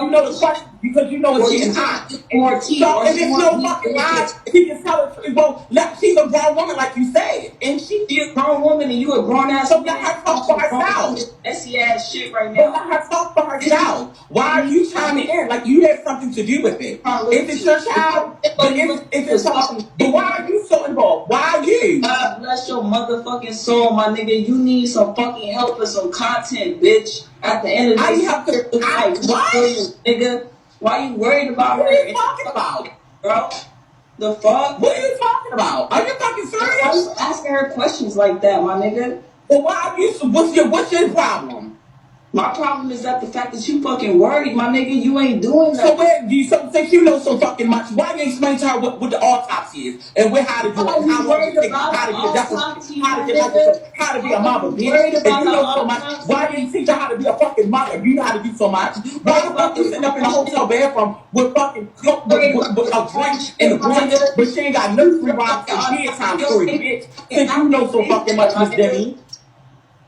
[SPEAKER 5] You know the question because you know it's getting hot. So if it's no fucking lie, he can tell her, well, she's a grown woman like you said. And she's
[SPEAKER 7] a grown woman and you a grown ass.
[SPEAKER 5] So let her talk for herself.
[SPEAKER 7] Messy ass shit right now.
[SPEAKER 5] But let her talk for herself. Why are you chiming in? Like you had something to do with it. If it's your child, but if it's something, but why are you so involved? Why are you?
[SPEAKER 7] God bless your motherfucking soul, my nigga. You need some fucking help and some content, bitch. At the end of the day, nigga. Why you worried about her?
[SPEAKER 5] What are you talking about,
[SPEAKER 7] bro? The fuck?
[SPEAKER 5] What are you talking about? Are you fucking serious?
[SPEAKER 7] Why you asking her questions like that, my nigga?
[SPEAKER 5] Well, why are you? What's your problem?
[SPEAKER 7] My problem is that the fact that you fucking worried, my nigga, you ain't doing that.
[SPEAKER 5] So where do you think you know so fucking much? Why you ain't explain to her what the autopsy is and how to do it?
[SPEAKER 7] Oh,
[SPEAKER 5] And how
[SPEAKER 7] you
[SPEAKER 5] long
[SPEAKER 7] worried
[SPEAKER 5] it takes?
[SPEAKER 7] about
[SPEAKER 5] How to
[SPEAKER 7] the
[SPEAKER 5] get a death
[SPEAKER 7] autopsy,
[SPEAKER 5] certificate? How to
[SPEAKER 7] my
[SPEAKER 5] get life
[SPEAKER 7] nigga?
[SPEAKER 5] insurance? How to be a mother,
[SPEAKER 7] You
[SPEAKER 5] bitch?
[SPEAKER 7] worried
[SPEAKER 5] If
[SPEAKER 7] about
[SPEAKER 5] you
[SPEAKER 7] the
[SPEAKER 5] know so much,
[SPEAKER 7] autopsy?
[SPEAKER 5] why didn't you teach her how to be a fucking mother? You know how to do so much. Why the fuck you sitting up in a hotel bathroom with fucking coke with a drink and a blunt, but she ain't got nursery rhymes and bedtime stories, bitch? Since you know so fucking much, Miss Demi.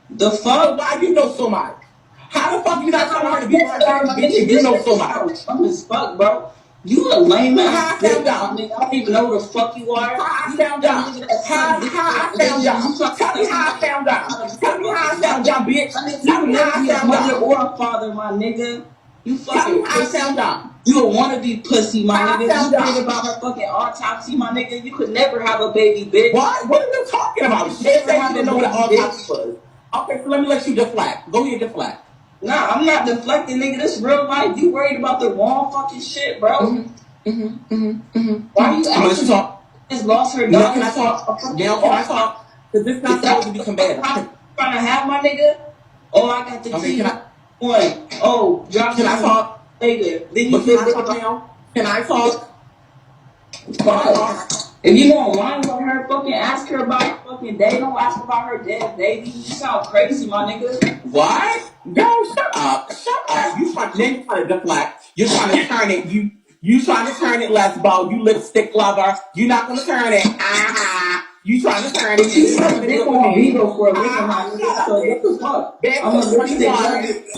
[SPEAKER 7] The
[SPEAKER 5] So
[SPEAKER 7] fuck?
[SPEAKER 5] why you know so much? How the fuck you not telling her to be
[SPEAKER 7] Yes,
[SPEAKER 5] her
[SPEAKER 7] about
[SPEAKER 5] baby,
[SPEAKER 7] my
[SPEAKER 5] bitch,
[SPEAKER 7] nigga.
[SPEAKER 5] if you
[SPEAKER 7] This
[SPEAKER 5] know
[SPEAKER 7] shit
[SPEAKER 5] so
[SPEAKER 7] is
[SPEAKER 5] much?
[SPEAKER 7] sound dumb as fuck, bro. You a lame
[SPEAKER 5] How
[SPEAKER 7] ass
[SPEAKER 5] I
[SPEAKER 7] bitch,
[SPEAKER 5] found
[SPEAKER 7] my
[SPEAKER 5] out?
[SPEAKER 7] nigga. I don't even know who the fuck you are.
[SPEAKER 5] How I
[SPEAKER 7] You
[SPEAKER 5] found
[SPEAKER 7] that
[SPEAKER 5] out?
[SPEAKER 7] nigga that
[SPEAKER 5] How
[SPEAKER 7] suck dick
[SPEAKER 5] I
[SPEAKER 7] and
[SPEAKER 5] found
[SPEAKER 7] then you
[SPEAKER 5] out?
[SPEAKER 7] try to
[SPEAKER 5] Tell me
[SPEAKER 7] tell
[SPEAKER 5] how I
[SPEAKER 7] somebody
[SPEAKER 5] found out.
[SPEAKER 7] how to be
[SPEAKER 5] Tell
[SPEAKER 7] a
[SPEAKER 5] me how I
[SPEAKER 7] fucking
[SPEAKER 5] found
[SPEAKER 7] mother.
[SPEAKER 5] out, bitch.
[SPEAKER 7] My nigga, you
[SPEAKER 5] Tell
[SPEAKER 7] can
[SPEAKER 5] me how
[SPEAKER 7] never
[SPEAKER 5] I
[SPEAKER 7] be a
[SPEAKER 5] found
[SPEAKER 7] mother
[SPEAKER 5] out.
[SPEAKER 7] or a father, my nigga. You
[SPEAKER 5] Tell me
[SPEAKER 7] fucking
[SPEAKER 5] how I
[SPEAKER 7] pussy.
[SPEAKER 5] found out.
[SPEAKER 7] You a wannabe pussy, my
[SPEAKER 5] How I
[SPEAKER 7] nigga. You
[SPEAKER 5] found
[SPEAKER 7] worried
[SPEAKER 5] out.
[SPEAKER 7] about her fucking autopsy, my nigga. You could never have a baby, bitch.
[SPEAKER 5] What? What are you talking about?
[SPEAKER 7] You
[SPEAKER 5] She
[SPEAKER 7] never
[SPEAKER 5] said she
[SPEAKER 7] have a
[SPEAKER 5] didn't know what an
[SPEAKER 7] baby,
[SPEAKER 5] autopsy
[SPEAKER 7] bitch.
[SPEAKER 5] was. Okay, so let me let you deflect. Go ahead, deflect.
[SPEAKER 7] Nah, I'm not deflecting, nigga. This real life. You worried about the wrong fucking shit, bro. Why are you
[SPEAKER 5] I'm gonna let you
[SPEAKER 7] asking?
[SPEAKER 5] talk.
[SPEAKER 7] Just lost her
[SPEAKER 5] Now can
[SPEAKER 7] daughter
[SPEAKER 5] I
[SPEAKER 7] for a
[SPEAKER 5] talk?
[SPEAKER 7] fucking
[SPEAKER 5] Now can I
[SPEAKER 7] autopsy.
[SPEAKER 5] talk? Because this is
[SPEAKER 7] Is
[SPEAKER 5] not
[SPEAKER 7] that
[SPEAKER 5] supposed to
[SPEAKER 7] what
[SPEAKER 5] be
[SPEAKER 7] the fuck
[SPEAKER 5] combative.
[SPEAKER 7] I'm trying to have, my nigga? Oh, I got the
[SPEAKER 5] Okay,
[SPEAKER 7] tea.
[SPEAKER 5] can I
[SPEAKER 7] One. Oh, drop
[SPEAKER 5] can
[SPEAKER 7] me
[SPEAKER 5] I
[SPEAKER 7] some
[SPEAKER 5] talk?
[SPEAKER 7] later. Then you
[SPEAKER 5] But can
[SPEAKER 7] feel
[SPEAKER 5] I
[SPEAKER 7] good
[SPEAKER 5] talk
[SPEAKER 7] about
[SPEAKER 5] now? Can I talk? Can I
[SPEAKER 7] fuck.
[SPEAKER 5] talk?
[SPEAKER 7] If you don't line with her, fucking ask her about her fucking day. Don't ask her about her dead baby. You sound crazy, my nigga.
[SPEAKER 5] What? Yo, shut up. Shut up. You trying to deflect. You're trying to turn it. You trying to turn it less about you lipstick lover. You're not gonna turn it. You trying to turn it.
[SPEAKER 7] She
[SPEAKER 5] You ain't
[SPEAKER 7] sucked
[SPEAKER 5] gonna do
[SPEAKER 7] dick
[SPEAKER 5] it with
[SPEAKER 7] on
[SPEAKER 5] me.
[SPEAKER 7] Bigo for a living, my
[SPEAKER 5] Shut
[SPEAKER 7] nigga.
[SPEAKER 5] up,
[SPEAKER 7] So what
[SPEAKER 5] bitch.
[SPEAKER 7] the fuck?
[SPEAKER 5] Back
[SPEAKER 7] I'm
[SPEAKER 5] to
[SPEAKER 7] a lipstick
[SPEAKER 5] 21.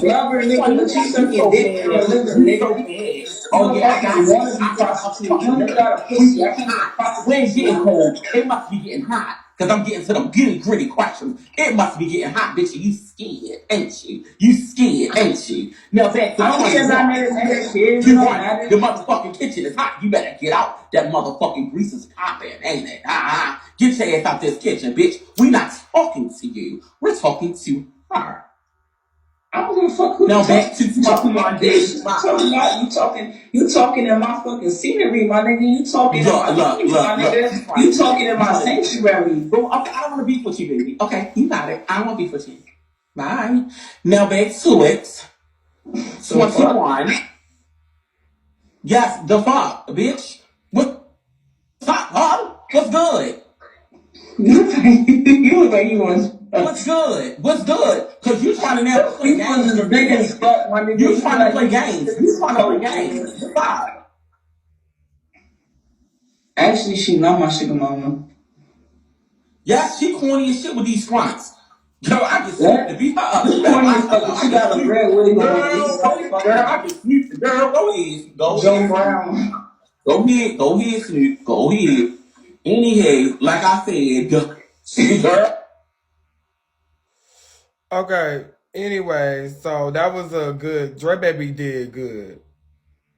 [SPEAKER 7] lover, nigga, but you
[SPEAKER 5] You
[SPEAKER 7] sucking
[SPEAKER 5] so
[SPEAKER 7] dick for a
[SPEAKER 5] bad.
[SPEAKER 7] living,
[SPEAKER 5] You so
[SPEAKER 7] nigga.
[SPEAKER 5] bad.
[SPEAKER 7] You
[SPEAKER 5] Oh
[SPEAKER 7] a
[SPEAKER 5] yeah, I
[SPEAKER 7] fucking
[SPEAKER 5] got you.
[SPEAKER 7] wannabe
[SPEAKER 5] I got you
[SPEAKER 7] prostitute.
[SPEAKER 5] fucking
[SPEAKER 7] You don't
[SPEAKER 5] nerve.
[SPEAKER 7] got a
[SPEAKER 5] We
[SPEAKER 7] pussy. I
[SPEAKER 5] getting
[SPEAKER 7] can't get
[SPEAKER 5] hot. We ain't
[SPEAKER 7] prostitution,
[SPEAKER 5] getting
[SPEAKER 7] my nigga.
[SPEAKER 5] cold. It must be getting hot. Cause I'm getting to them getting gritty questions. It must be getting hot, bitch. You scared, ain't you? You scared, ain't you? Now back to
[SPEAKER 7] I don't care about
[SPEAKER 5] 21.
[SPEAKER 7] niggas and their kids. It
[SPEAKER 5] You
[SPEAKER 7] don't
[SPEAKER 5] run.
[SPEAKER 7] matter.
[SPEAKER 5] The motherfucking kitchen is hot. You better get out. That motherfucking grease is popping, ain't it? Get your ass out this kitchen, bitch. We not talking to you. We're talking to her.
[SPEAKER 7] I don't give a fuck who
[SPEAKER 5] Now
[SPEAKER 7] you
[SPEAKER 5] back
[SPEAKER 7] talking
[SPEAKER 5] to
[SPEAKER 7] about my bitch.
[SPEAKER 5] 21.
[SPEAKER 7] You talking in my fucking scenery, my nigga. You talking in my scenery, my nigga. You talking in my sanctuary.
[SPEAKER 5] Bro, okay, I don't want to beef with you, baby. Okay, you got it. I don't want to beef with you. Bye. Now back to it. 21. Yes, the fuck, bitch. What? Fuck, huh? What's good?
[SPEAKER 7] You look like you want.
[SPEAKER 5] What's good? What's good? Cause you trying to now play
[SPEAKER 7] You
[SPEAKER 5] games.
[SPEAKER 7] was big as fuck, my nigga.
[SPEAKER 5] You trying to play
[SPEAKER 7] like
[SPEAKER 5] games. You trying to play games. Stop.
[SPEAKER 7] Actually, she not my sugar mama.
[SPEAKER 5] Yes, she corny as shit with these fronts. Girl, I can snoop
[SPEAKER 7] What?
[SPEAKER 5] the beat up.
[SPEAKER 7] She
[SPEAKER 5] You better
[SPEAKER 7] corny as
[SPEAKER 5] watch
[SPEAKER 7] fuck, but
[SPEAKER 5] yourself.
[SPEAKER 7] she
[SPEAKER 5] I can
[SPEAKER 7] got a
[SPEAKER 5] snoop.
[SPEAKER 7] red wig on.
[SPEAKER 5] Girl, I can snoop the girl. Go ahead. Go
[SPEAKER 7] Joe
[SPEAKER 5] ahead.
[SPEAKER 7] Brown.
[SPEAKER 5] Go ahead. Go ahead, Snoop. Go ahead. Anyhow, like I said, see girl.
[SPEAKER 6] Okay. Anyway, so that was a good. Dre Baby did good,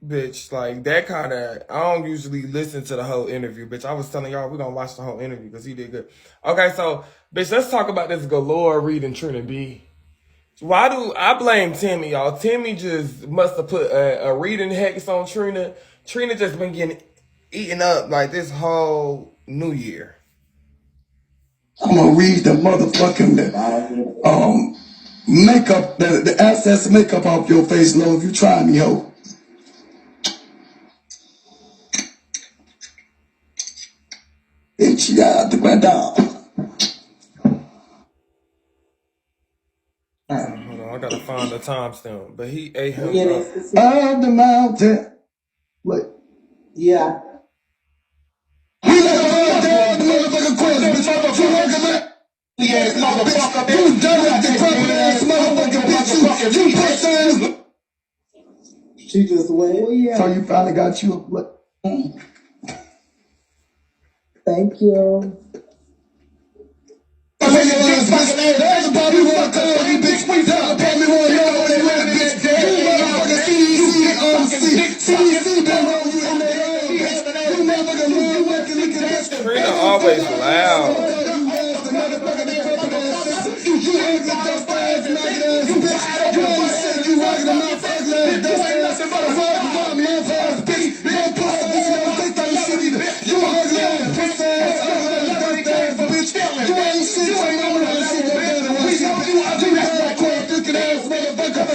[SPEAKER 6] bitch. Like that kind of. I don't usually listen to the whole interview, bitch. I was telling y'all we're gonna watch the whole interview because he did good. Okay, so bitch, let's talk about this galore reading Trina B. Why do I blame Timmy, y'all? Timmy just must have put a reading hex on Trina. Trina just been getting eaten up like this whole New Year.
[SPEAKER 9] I'm gonna read the motherfucking makeup, the assets makeup off your face, Lord, if you try me, ho. Bitch, you got to go down.
[SPEAKER 6] Hold on, I gotta find the timestamp. But he ate him
[SPEAKER 7] Yeah,
[SPEAKER 6] up.
[SPEAKER 9] Up the mountain. Look.
[SPEAKER 7] yeah.
[SPEAKER 9] We let the motherfucking question, bitch. I'm a fucking man. Yeah, motherfucker, bitch. You dirty, decrepit ass motherfucking bitch. You pussy ass. She just went. Oh, yeah. So you finally got you a look.
[SPEAKER 7] Thank you.
[SPEAKER 9] There's a Bobby Rock, you bitch. We down. Bobby Rock, you know they win, bitch. You motherfucking CEC been on you in there. You motherfucking man, working, look at this.
[SPEAKER 6] Trina always loud.
[SPEAKER 9] You ain't got those fires and nothing else, bitch. You ain't shit, you rockin' the motherfucking ass. This ain't nothing but a fucking man ass, bitch. No pussy, bitch. You don't think that shit either. You ugly ass, pussy ass, ugly ass, dirty ass, bitch. You ain't shit, you ain't know that shit. You got that crap looking ass motherfucker.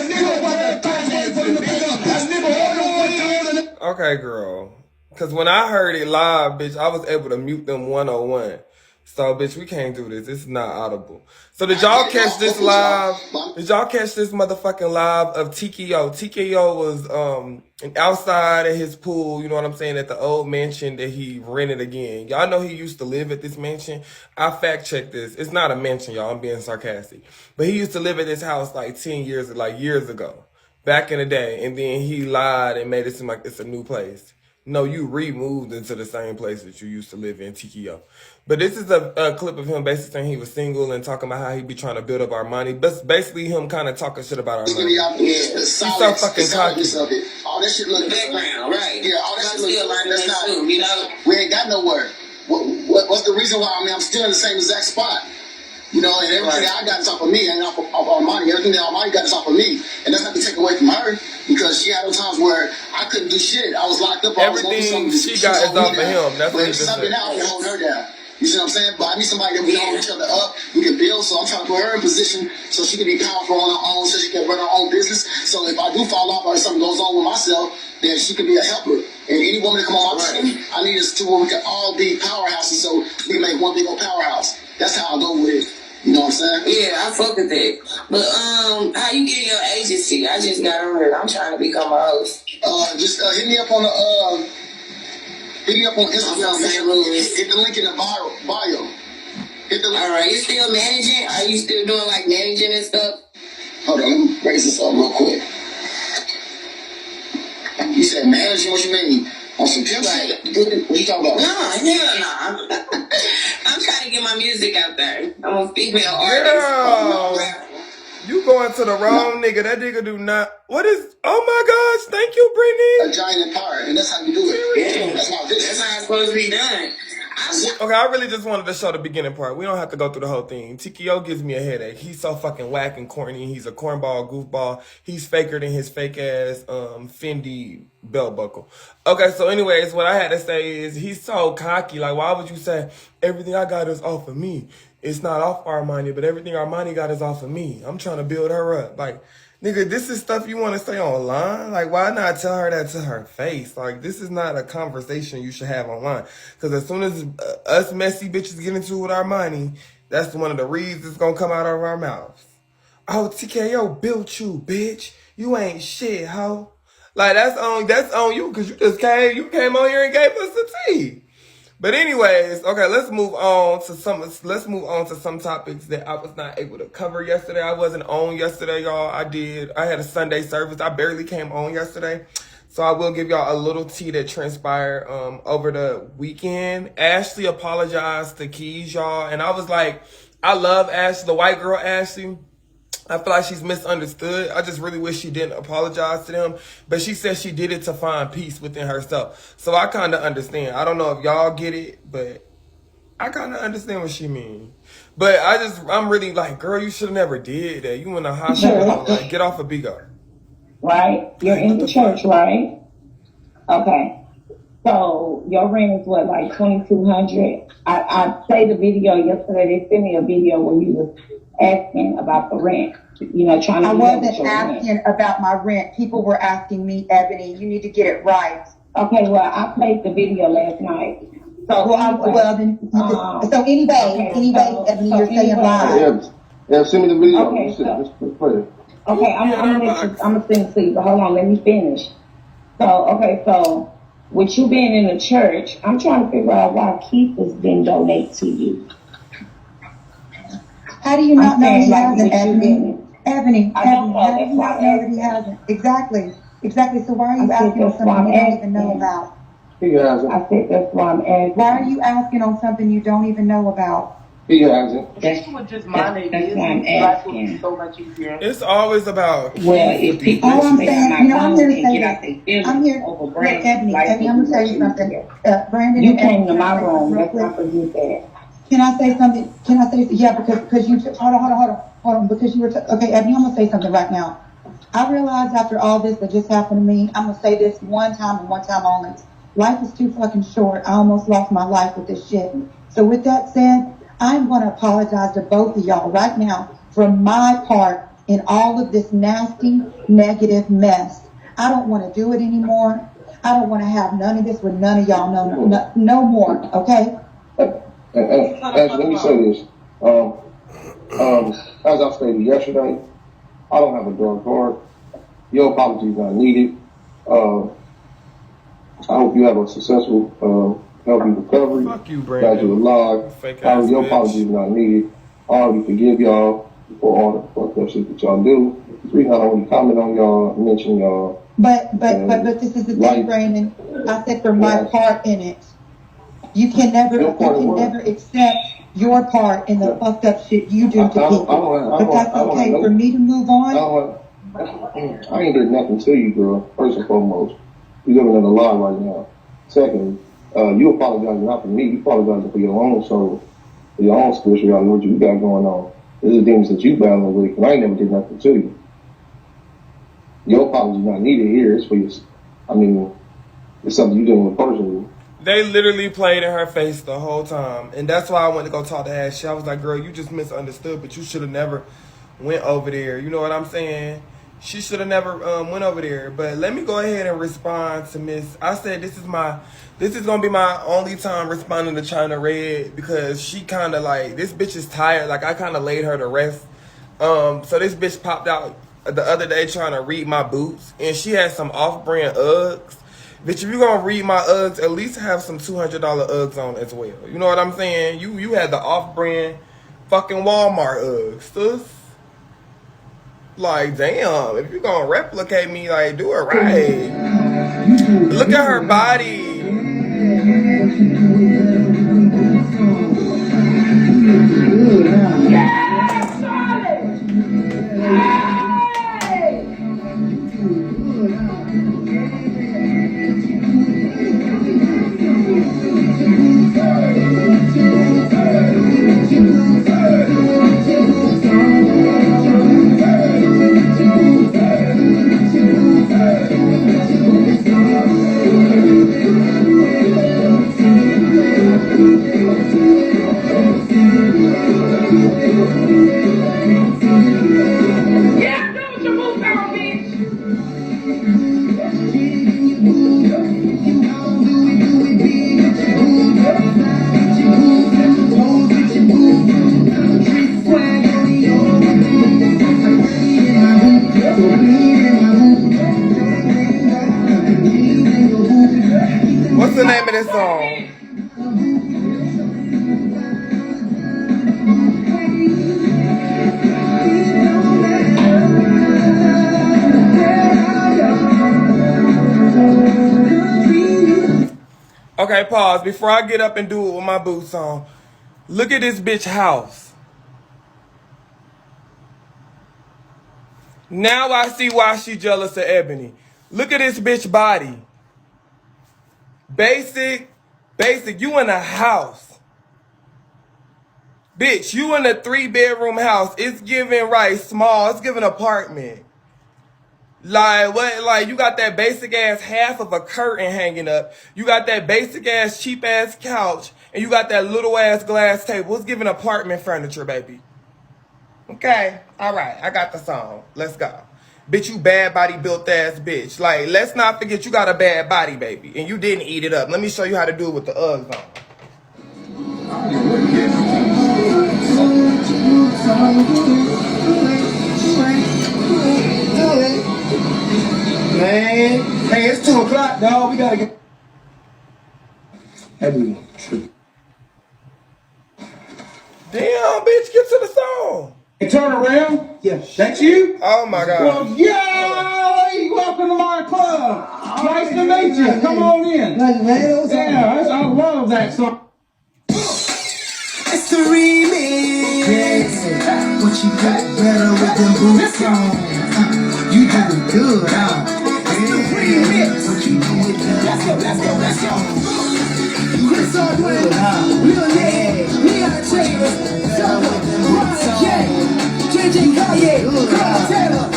[SPEAKER 6] Okay, girl. Because when I heard it live, bitch, I was able to mute them 101. So, bitch, we can't do this. This is not audible. So, did y'all catch this live? Did y'all catch this motherfucking live of TKO? TKO was outside at his pool, you know what I'm saying, at the old mansion that he rented again. Y'all know he used to live at this mansion. I fact checked this. It's not a mansion, y'all. I'm being sarcastic. But he used to live at this house like 10 years, like years ago. Back in the day. And then he lied and made it seem like it's a new place. No, you removed into the same place that you used to live in, TKO. But this is a clip of him basically saying he was single and talking about how he be trying to build up our money. But basically him kind of talking shit about our money.
[SPEAKER 9] He's
[SPEAKER 6] so fucking cocky.
[SPEAKER 9] All that shit look
[SPEAKER 7] Background, right?
[SPEAKER 9] Yeah, all that shit look
[SPEAKER 7] like
[SPEAKER 9] that's not.
[SPEAKER 7] too, you know.
[SPEAKER 9] We ain't got nowhere. What's the reason why? I mean, I'm still in the same exact spot. You know, and everything that I got is off of me, and off of Armani. Everything that Armani got is off of me, and that's not to take away from her because she had those times where I couldn't do shit. I was locked up.
[SPEAKER 6] Everything she got is off of him. That's what
[SPEAKER 9] he's something out and hold her down. You see what I'm saying? But I need somebody that we hold each other up. We can build. So I'm trying to put her in position so she can be powerful on her own, so she can run her own business. So if I do fall off or if something goes on with myself, then she can be a helper. And any woman that come on my team, I need us to where we can all be powerhouses. So we can make one big old powerhouse. That's how I go with it. You know what I'm saying?
[SPEAKER 7] Yeah, I fuck with that. But how you get your agency? I just got on it. I'm trying to become a host.
[SPEAKER 9] Just hit me up on the hit me up on Instagram. Hit the link in the bio. Hit the link.
[SPEAKER 7] All right, you still managing? Are you still doing like managing and stuff?
[SPEAKER 9] Hold on, let me raise this up real quick. You said managing? What you mean? On some pimp shit? What you talking about?
[SPEAKER 7] No. I'm trying to get my music out there. I'm a female artist.
[SPEAKER 6] Girl, you going to the wrong nigga. That nigga do not. What is? Oh my gosh! Thank you, Brittany.
[SPEAKER 9] A giant empire, and that's how you do it.
[SPEAKER 7] Yeah,
[SPEAKER 9] that's my vision.
[SPEAKER 7] That's how it's supposed to be done.
[SPEAKER 6] Okay, I really just wanted to show the beginning part. We don't have to go through the whole thing. TKO gives me a headache. He's so fucking whack and corny. He's a cornball, goofball. He's faker than his fake ass Fendi belt buckle. Okay, so anyways, what I had to say is he's so cocky. Like, why would you say everything I got is off of me? It's not off Armani, but everything Armani got is off of me. I'm trying to build her up. Like, nigga, this is stuff you want to say online? Like, why not tell her that to her face? Like, this is not a conversation you should have online. Because as soon as us messy bitches get into it with our money, that's one of the reasons it's going to come out of our mouths. Oh, TKO built you, bitch. You ain't shit, ho. Like, that's on you because you came on here and gave us the tea. But anyways, okay, let's move on to some topics that I was not able to cover yesterday. I wasn't on yesterday, y'all. I had a Sunday service. I barely came on yesterday. So I will give y'all a little tea that transpired over the weekend. Ashley apologized to Keys, y'all. And I was like, I love Ashley, the white girl Ashley. I feel like she's misunderstood. I just really wish she didn't apologize to them. But she said she did it to find peace within herself. So I kind of understand. I don't know if y'all get it, but I kind of understand what she means. But I'm really like, girl, you should have never did that. You in the hospital. Like, get off of Bigo.
[SPEAKER 10] Right? You're in the church, right? Okay. So your rent is what, like $2,200? I played a video yesterday. They sent me a video where you was asking about the rent. You know, trying to.
[SPEAKER 11] I wasn't asking about my rent. People were asking me, Ebony, you need to get it right.
[SPEAKER 10] Okay, well, I played the video last night. So
[SPEAKER 11] anyway, Ebony, you're saying lies.
[SPEAKER 9] Yeah, send me the video.
[SPEAKER 10] Okay, okay, I'm gonna send it to you, but hold on, let me finish. So with you being in the church, I'm trying to figure out why Keith has been donate to you.
[SPEAKER 11] How do you not know he hasn't, Ebony? Ebony, how do you not know that he hasn't? Exactly. So why are you asking on something you don't even know about?
[SPEAKER 10] I said that's why I'm asking.
[SPEAKER 11] Why are you asking on something you don't even know about?
[SPEAKER 10] That's why I'm asking.
[SPEAKER 7] So much easier.
[SPEAKER 6] It's always about.
[SPEAKER 10] Well, if people
[SPEAKER 11] I'm
[SPEAKER 10] say
[SPEAKER 11] saying,
[SPEAKER 10] I'm not
[SPEAKER 11] I'm here to say
[SPEAKER 10] get out their feelings
[SPEAKER 11] I'm here.
[SPEAKER 10] over
[SPEAKER 11] Look,
[SPEAKER 10] Brandon,
[SPEAKER 11] Ebony,
[SPEAKER 10] like
[SPEAKER 11] I'm going to tell you something. Brandon,
[SPEAKER 10] you came to my room. Let's not forget that.
[SPEAKER 11] Can I say something? Yeah, because you hold on, because you were okay, Ebony, I'm gonna say something right now. I realize after all this that just happened to me, I'm gonna say this one time and one time only. Life is too fucking short. I almost lost my life with this shit. So with that said, I'm gonna apologize to both of y'all right now for my part in all of this nasty, negative mess. I don't want to do it anymore. I don't want to have none of this with none of y'all. No more. Okay.
[SPEAKER 12] Actually, let me say this. As I stated yesterday, I don't have a dark heart. Your apology is not needed. I hope you have a successful, healthy recovery.
[SPEAKER 6] Fuck you, Brandon.
[SPEAKER 12] Glad you're alive.
[SPEAKER 6] Fake ass
[SPEAKER 12] Your
[SPEAKER 6] bitch.
[SPEAKER 12] apology is not needed. I already forgive y'all for all the fucked up shit that y'all do. The reason I don't really comment on y'all, mention y'all.
[SPEAKER 11] But this is the thing, Brandon. I said for my part in it. You can never accept your part in the fucked up shit you do to people. But that's okay for me to move on.
[SPEAKER 12] I ain't did nothing to you, girl. First and foremost, you're living in a lie right now. Secondly, you apologizing not for me. You apologizing for your own soul, for your own spirituality, what you got going on. This is things that you battling with, and I ain't never did nothing to you. Your apology not needed here. It's for you. It's something you doing with personally.
[SPEAKER 6] They literally played in her face the whole time. And that's why I went to go talk to Ashley. I was like, girl, you just misunderstood, but you should have never went over there. You know what I'm saying? She should have never went over there. But let me go ahead and respond to Miss. I said this is going to be my only time responding to China Red, because she kind of like, this bitch is tired. Like, I kind of laid her to rest. So this bitch popped out the other day trying to read my boots. And she had some off-brand Uggs. Bitch, if you're going to read my Uggs, at least have some $200 Uggs on as well. You know what I'm saying? You had the off-brand fucking Walmart Uggs, sis. Like, damn, if you're going to replicate me, like, do it right. Look at her body.
[SPEAKER 2] Yes, Charli!
[SPEAKER 6] What's the name of this song? Okay, pause. Before I get up and do it with my boots on, look at this bitch house. Now I see why she jealous of Ebony. Look at this bitch body. Basic, you in a house. Bitch, you in a 3-bedroom house. It's giving small. It's giving apartment. Like, what? Like, you got that basic ass half of a curtain hanging up. You got that basic ass cheap ass couch. And you got that little ass glass table. It's giving apartment furniture, baby. Okay. All right. I got the song. Let's go. Bitch, you bad body built ass bitch. Like, let's not forget you got a bad body, baby. And you didn't eat it up. Let me show you how to do it with the Uggs on.
[SPEAKER 9] Man, hey, it's 2 o'clock, dog. We gotta get.
[SPEAKER 6] Damn, bitch, get to the song.
[SPEAKER 9] Hey, turn around. Yeah, that's you?
[SPEAKER 6] Oh my God.
[SPEAKER 9] Well, yeah, hey, welcome to my club. Nice to meet you. Come on in. Yeah, I love that song.
[SPEAKER 1] It's the remix. Yeah. What you got better with them boots on? You doing good, huh? It's the remix. What you doing better? Let's go. Chris Ordway, Lil Ned, Leon Taylor, Summer, Ryan K, JJ Kanye, Carl Taylor,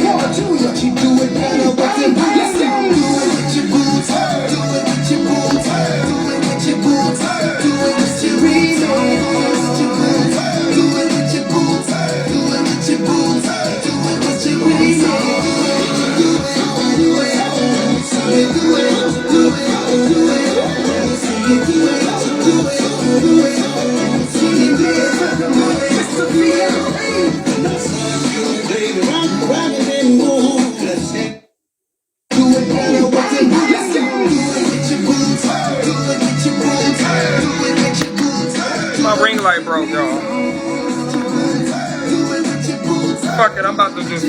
[SPEAKER 1] Paul Jr. What you doing better with them boots? Let's go. Do it with your boots. Do it with your boots. Do it with your boots. Do it with your remix. Do it with your boots. Do it with your boots. Do it with your remix. Do it.
[SPEAKER 6] My ring light broke, y'all. Fuck it, I'm about to just...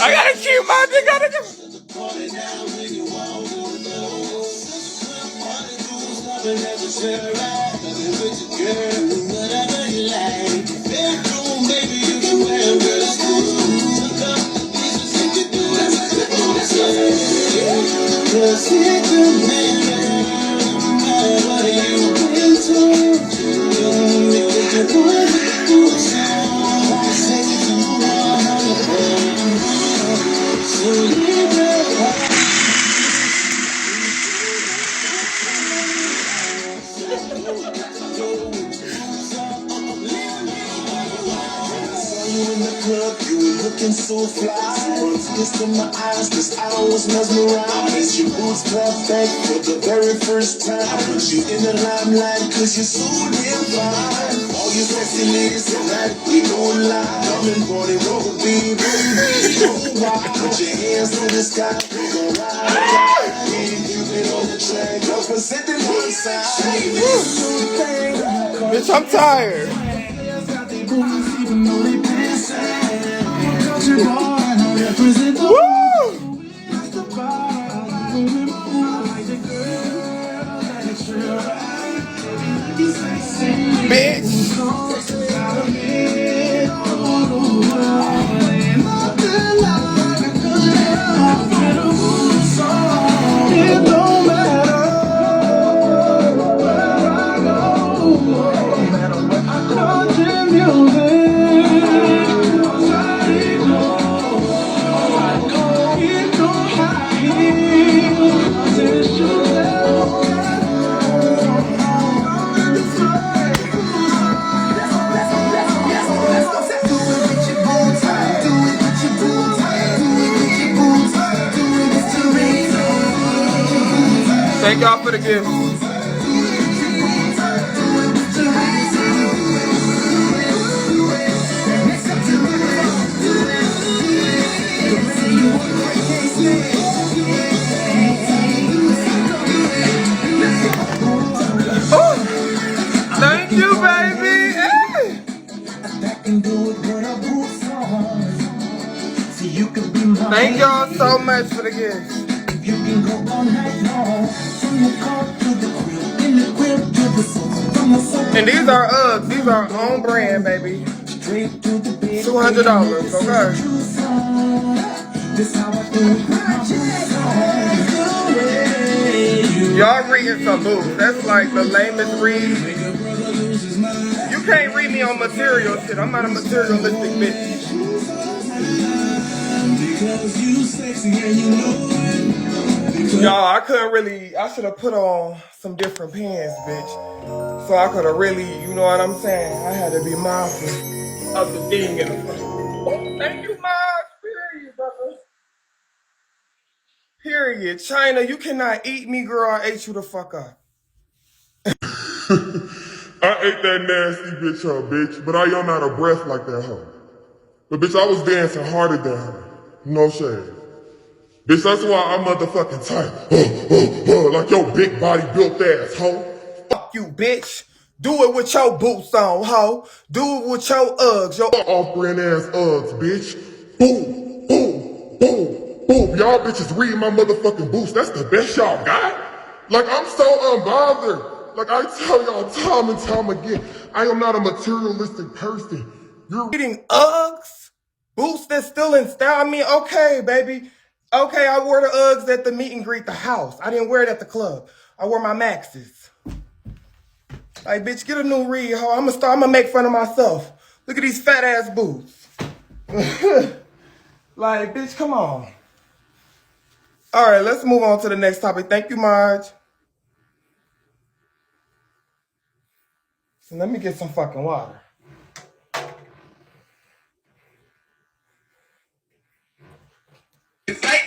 [SPEAKER 6] I gotta keep my
[SPEAKER 9] looking so fly. Just in my eyes, cause I was mesmerized. Your boots perfect for the very first time. I put you in the limelight cause you're so damn fine. All you sexy ladies tonight, we gon' lie. Come and party, roll, baby. Put your hands to the sky, we gon' ride. Getting Cupid on the track, representing one side.
[SPEAKER 6] Bitch, I'm tired. Woo! Bitch. Thank y'all for the gift. Oh, thank you, baby. Hey. Thank y'all so much for the gift. And these are Uggs. These are own brand, baby. $200, okay? Y'all reading some boots. That's like the lamest read. You can't read me on material shit. I'm not a materialistic bitch. Y'all, I couldn't really, I should have put on some different pants, bitch. So I could have really, you know what I'm saying? I had to be mindful of the thing in the front. Oh, thank you, Miles. Period, brother. Period. China, you cannot eat me, girl. I ate you the fuck up.
[SPEAKER 13] I ate that nasty bitch up, bitch. But I am out of breath like that hoe. But bitch, I was dancing harder than her. No shade. Bitch, that's why I'm motherfucking tight. Like your big body built ass, hoe.
[SPEAKER 6] Fuck you, bitch. Do it with your boots on, hoe. Do it with your Uggs, your
[SPEAKER 13] off-brand ass Uggs, bitch. Boom, boom, boom, boom. Y'all bitches reading my motherfucking boots. That's the best y'all got? Like, I'm so unbothered. Like, I tell y'all time and time again, I am not a materialistic person. You're
[SPEAKER 6] reading Uggs? Boots that's still in style? I mean, okay, baby. Okay, I wore the Uggs at the meet and greet the house. I didn't wear it at the club. I wore my Maxes. Like, bitch, get a new read, ho. I'm gonna make fun of myself. Look at these fat ass boots. Like, bitch, come on. All right, let's move on to the next topic. Thank you, Marge. So let me get some fucking water.
[SPEAKER 1] Fight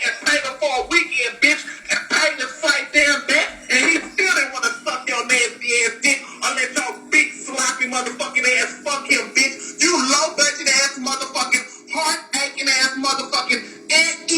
[SPEAKER 1] for a weekend, bitch, and fight to fight damn that, and he still didn't want to suck your nasty ass dick unless your big sloppy motherfucking ass fuck him, bitch. You low budget ass motherfucking heart aching ass motherfucking ant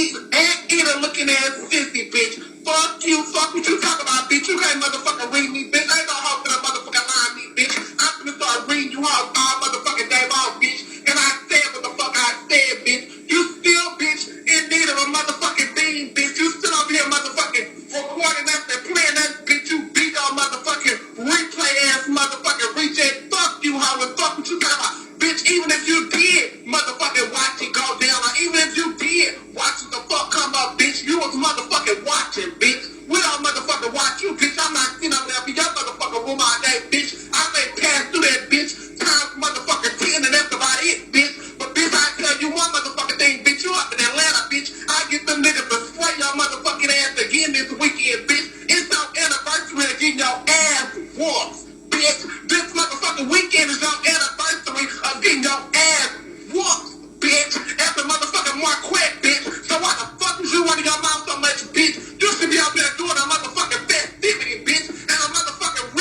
[SPEAKER 1] eater looking ass sissy, bitch. Fuck you, fuck what you talk about, bitch. You can't motherfucking read me, bitch. I ain't no hoe for the motherfucking line me, bitch. I'm gonna start reading you all motherfucking day long, bitch. And I said what the fuck I said, bitch. You still, bitch, in need of a motherfucking bean, bitch. You still over here motherfucking recording us and playing us, bitch. You beat on motherfucking replay ass motherfucking reject. Fuck you, how and fuck what you talking about. Bitch, even if you did motherfucking watch it go down, or even if you did watch it the fuck come up, bitch, you was motherfucking watching, bitch. We don't motherfucking watch you, bitch. I'm not sitting over there for your motherfucking room all day, bitch. I may pass through that bitch times motherfucking 10 and that's about it, bitch. But bitch, I tell you one motherfucking thing, bitch. You up in Atlanta, bitch. I get them niggas to spray your motherfucking ass again this weekend, bitch. It's your anniversary of getting your ass whooped, bitch. This motherfucking weekend is your anniversary of getting your ass whooped, bitch. After motherfucking Marquette, bitch. So why the fuck is you running your mouth so much, bitch? You should be out there doing a motherfucking festivity, bitch. And a motherfucking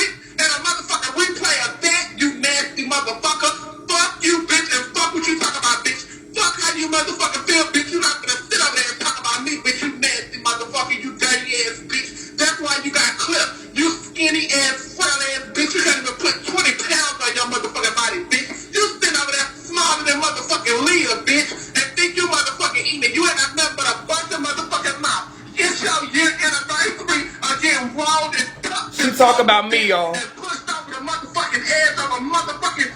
[SPEAKER 1] replay of that, you nasty motherfucker. Fuck you, bitch, and fuck what you talking about, bitch. Fuck how you motherfucking feel, bitch. You not gonna sit over there and talk about me, bitch. You nasty motherfucker, you dirty ass bitch. That's why you got clipped. You skinny ass, frail ass bitch. You can't even put 20 pounds on your motherfucking body, bitch. You sitting over there smaller than motherfucking Leah, bitch, and think you motherfucking eating it. You ain't got nothing but a bunch of motherfucking mouth. It's your year anniversary of getting rolled and tucked.
[SPEAKER 6] She talk about me, y'all.
[SPEAKER 1] And pushed over the motherfucking edge of a motherfucking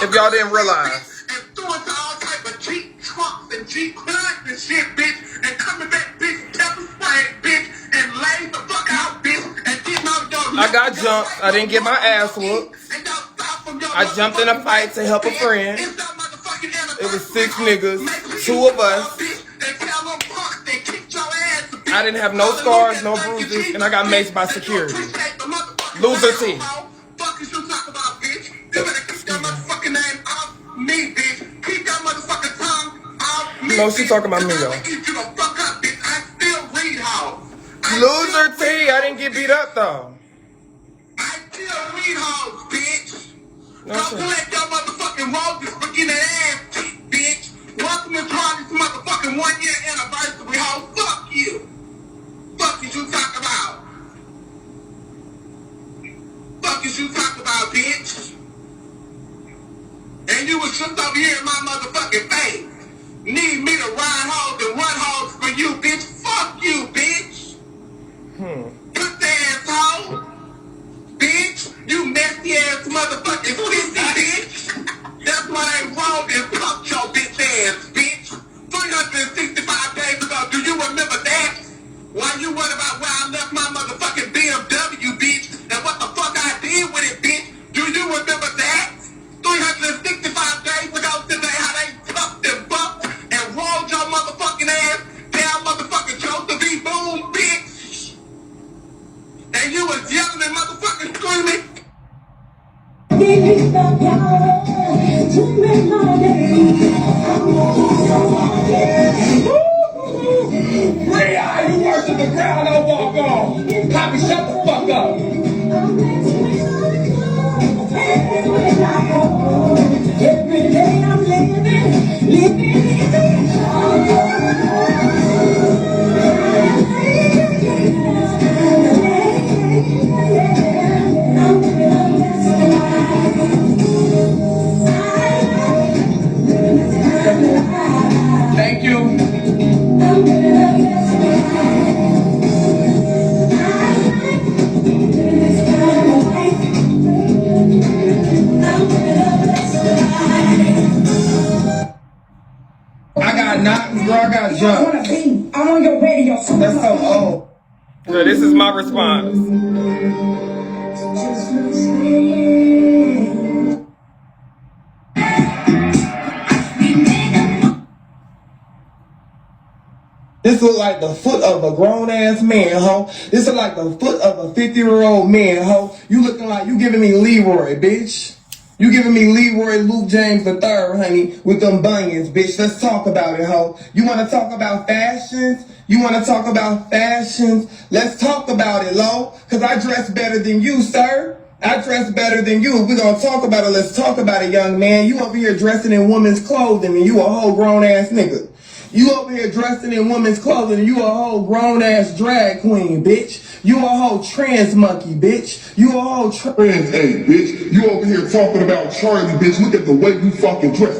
[SPEAKER 6] If y'all didn't realize.
[SPEAKER 1] and threw into all type of Jeep trunks and Jeep hoods and shit, bitch, and coming back, bitch, pepper spray, bitch, and laid the fuck out, bitch, and getting out your
[SPEAKER 6] I got jumped. I didn't get my ass whooped. I jumped in a fight to help a friend. It was 6 niggas, 2 of us. I didn't have no scars, no bruises, and I got maced by security. Loser team.
[SPEAKER 1] Fuck is you talking about, bitch? You better keep that motherfucking name off me, bitch. Keep that motherfucking tongue off me.
[SPEAKER 6] No, she talking about me, though.
[SPEAKER 1] Eat you the fuck up, bitch. I still read hoes.
[SPEAKER 6] Loser T. I didn't get beat up, though.
[SPEAKER 1] I still read hoes, bitch.
[SPEAKER 6] No,
[SPEAKER 1] Don't
[SPEAKER 6] sir.
[SPEAKER 1] collect your motherfucking roses for getting that ass kicked, bitch. Welcome to Charli's motherfucking 1-year anniversary, hoe. Fuck you. Fuck is you talking about? Fuck is you talking about, bitch? And you was just over here in my motherfucking face. Need me to ride hoes and run hoes for you, bitch. Fuck you, bitch. Pussy ass hoe. Bitch. You nasty ass motherfucking sissy, bitch. That's why they rolled and pumped your bitch ass, bitch. 365 days ago, do you remember that? Why you worried about where I left my motherfucking BMW, bitch? And what the fuck I did with it, bitch? Do you remember that? 365 days ago today, how they tucked and bucked and rolled your motherfucking ass down motherfucking Joseph E. Boom, bitch. And you was yelling and motherfucking screaming.
[SPEAKER 14] Rhea, you worship the ground, I walk on. Poppy, shut the fuck up. Every day I'm living. Thank you. I got knocked, bro. I got jumped. I'm on your radio. That's so old.
[SPEAKER 6] Yeah, this is my response.
[SPEAKER 14] This
[SPEAKER 6] look like the foot of a grown-ass man, ho. This look like the foot of a 50-year-old man, ho. You looking like you giving me Leroy, bitch. You giving me Leroy Luke James III, honey, with them bunions, bitch. Let's talk about it, ho. You want to talk about fashions? You want to talk about fashions? Let's talk about it, lo. Because I dress better than you, sir. I dress better than you. If we're going to talk about it, let's talk about it, young man. You over here dressing in women's clothing and you a whole grown-ass nigga. You over here dressing in women's clothing and you a whole grown-ass drag queen, bitch. You a whole trans monkey, bitch. You a whole
[SPEAKER 13] trans A, bitch. You over here talking about Charli, bitch. Look at the way you fucking dress.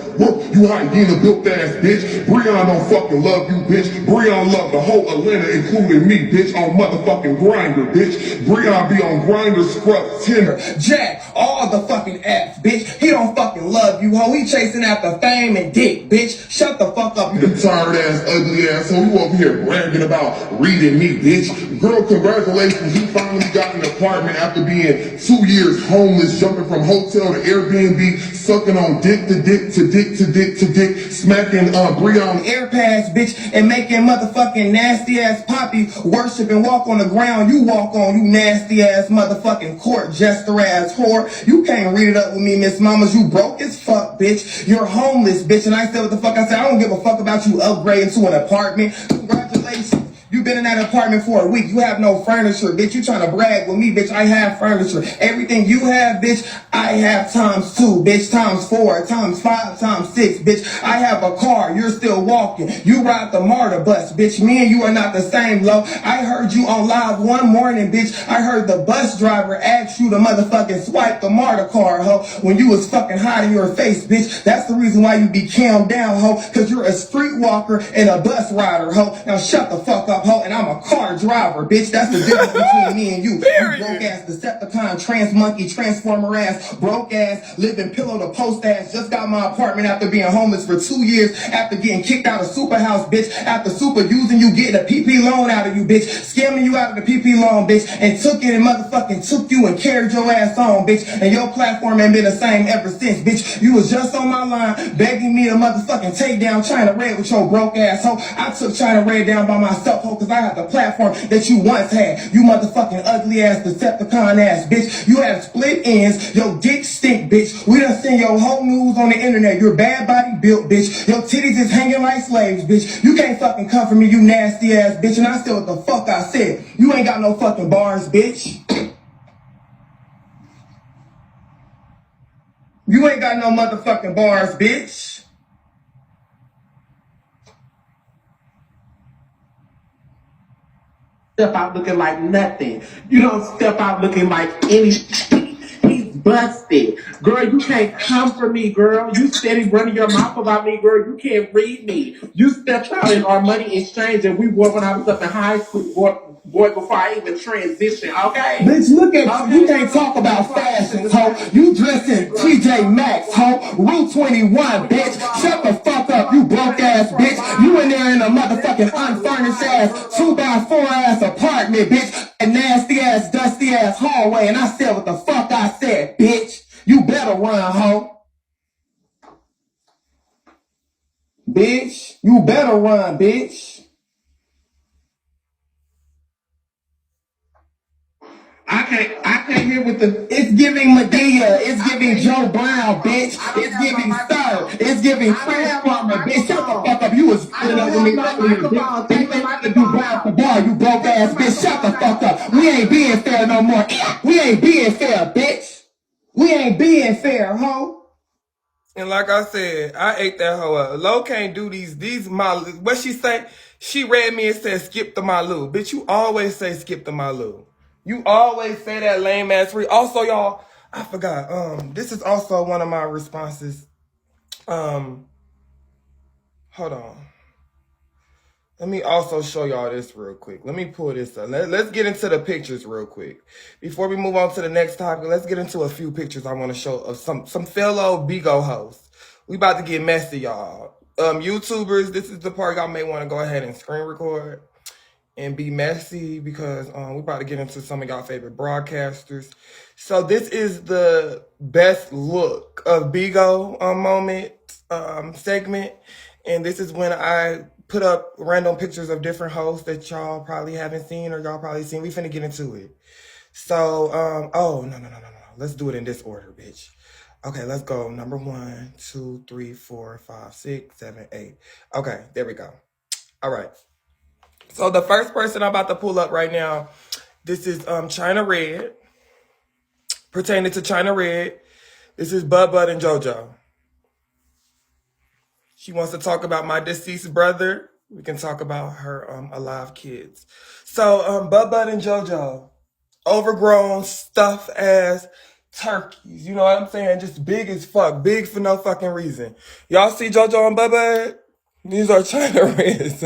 [SPEAKER 13] You hyena built ass bitch. Breon don't fucking love you, bitch. Breon love the whole Atlanta, including me, bitch, on motherfucking Grindr, bitch. Breon be on Grindr, Scrub, Tinder.
[SPEAKER 6] Jack, all the fucking apps, bitch. He don't fucking love you, ho. He chasing after fame and dick, bitch. Shut the fuck up,
[SPEAKER 13] you tired ass, ugly ass. So you over here bragging about reading me, bitch. Girl, congratulations. You finally got an apartment after being 2 years homeless, jumping from hotel to Airbnb, sucking on dick to dick to dick to dick to dick, smacking Breon
[SPEAKER 6] air pads, bitch, and making motherfucking nasty ass poppy worship and walk on the ground you walk on, you nasty ass motherfucking court jester ass whore. You can't read it up with me, Miss Mamas. You broke as fuck, bitch. You're homeless, bitch. And I said what the fuck I said. I don't give a fuck about you upgrading to an apartment. Congratulations. You've been in that apartment for a week. You have no furniture, bitch. You trying to brag with me, bitch. I have furniture. Everything you have, bitch, I have times 2, bitch, times 4, times 5, times 6, bitch. I have a car. You're still walking. You ride the MARTA bus, bitch. Me and you are not the same, lo. I heard you on live one morning, bitch. I heard the bus driver ask you to motherfucking swipe the MARTA card, ho, when you was fucking hot in your face, bitch. That's the reason why you be calmed down, ho, because you're a streetwalker and a bus rider, ho. Now shut the fuck up, ho, and I'm a car driver, bitch. That's the difference between me and you. You broke ass Decepticon, trans monkey, transformer ass, broke ass, living pillow to post ass. Just got my apartment after being homeless for 2 years, after getting kicked out of Super House, bitch. After Super using you, getting a PP loan out of you, bitch. Scamming you out of the PP loan, bitch. And took it and motherfucking took you and carried your ass on, bitch. And your platform ain't been the same ever since, bitch. You was just on my line begging me to motherfucking take down China Red with your broke ass, ho. I took China Red down by myself, ho, because I had the platform that you once had. You motherfucking ugly ass Decepticon ass, bitch. You had split ends. Your dick stink, bitch. We done seen your whole news on the internet. You're bad body built, bitch. Your titties is hanging like slaves, bitch. You can't fucking come for me, you nasty ass bitch. And I said what the fuck I said. You ain't got no fucking bars, bitch. You ain't got no motherfucking bars, bitch.
[SPEAKER 5] Step out looking like nothing. You don't step out looking like anything. He's busted. Girl, you can't come for me, girl. You steady running your mouth about me, girl. You can't read me. You stepped out in our money exchange and we wore when I was up in high school, boy, before I even transitioned, okay?
[SPEAKER 6] Bitch, look at you. You can't talk about fashion, ho. You dressing TJ Maxx, ho. Route 21, bitch. Shut the fuck up, you broke ass bitch. You in there in a motherfucking unfurnished ass 2x4 ass apartment, bitch. A nasty ass, dusty ass hallway. And I said what the fuck I said, bitch. You better run, ho. Bitch, you better run, bitch. I can't hear with the. It's giving Medea. It's giving Joe Brown, bitch. It's giving Sir. It's giving Chris Farmer, bitch. Shut the fuck up. You was putting up with me earlier, bitch. You ain't like to do bar for bar, you broke ass bitch. Shut the fuck up. We ain't being fair no more. We ain't being fair, bitch. We ain't being fair, ho. And like I said, I ate that hoe up. Lo can't do these Malu. What she say? She read me and said, skip the Malu. Bitch, you always say skip the Malu. You always say that lame ass free. Also, y'all, I forgot. This is also one of my responses. Hold on. Let me also show y'all this real quick. Let me pull this up. Let's get into the pictures real quick. Before we move on to the next topic, let's get into a few pictures I want to show of some fellow Bigo hosts. We about to get messy, y'all. YouTubers, this is the part y'all may want to go ahead and screen record and be messy because we're about to get into some of y'all favorite broadcasters. So this is the best look of Bigo moment segment. And this is when I put up random pictures of different hosts that y'all probably haven't seen or y'all probably seen. We finna get into it. So, oh, no. Let's do it in this order, bitch. Okay, let's go. Number 1, 2, 3, 4, 5, 6, 7, 8. Okay, there we go. All right. So the first person I'm about to pull up right now, this is China Red. Pertaining to China Red, this is Bud and JoJo. She wants to talk about my deceased brother. We can talk about her alive kids. So Bud and JoJo, overgrown, stuffed ass turkeys. You know what I'm saying? Just big as fuck. Big for no fucking reason. Y'all see JoJo and Bud? These are China Reds.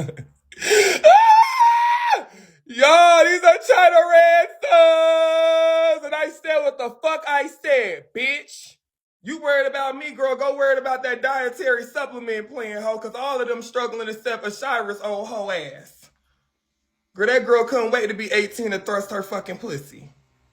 [SPEAKER 6] Yo, these are China Red thugs. And I said what the fuck I said, bitch. You worried about me, girl. Go worried about that dietary supplement plan, hoe. Because all of them struggling except for Shira's old hoe ass. Girl, that girl couldn't wait to be 18 to thrust her fucking pussy.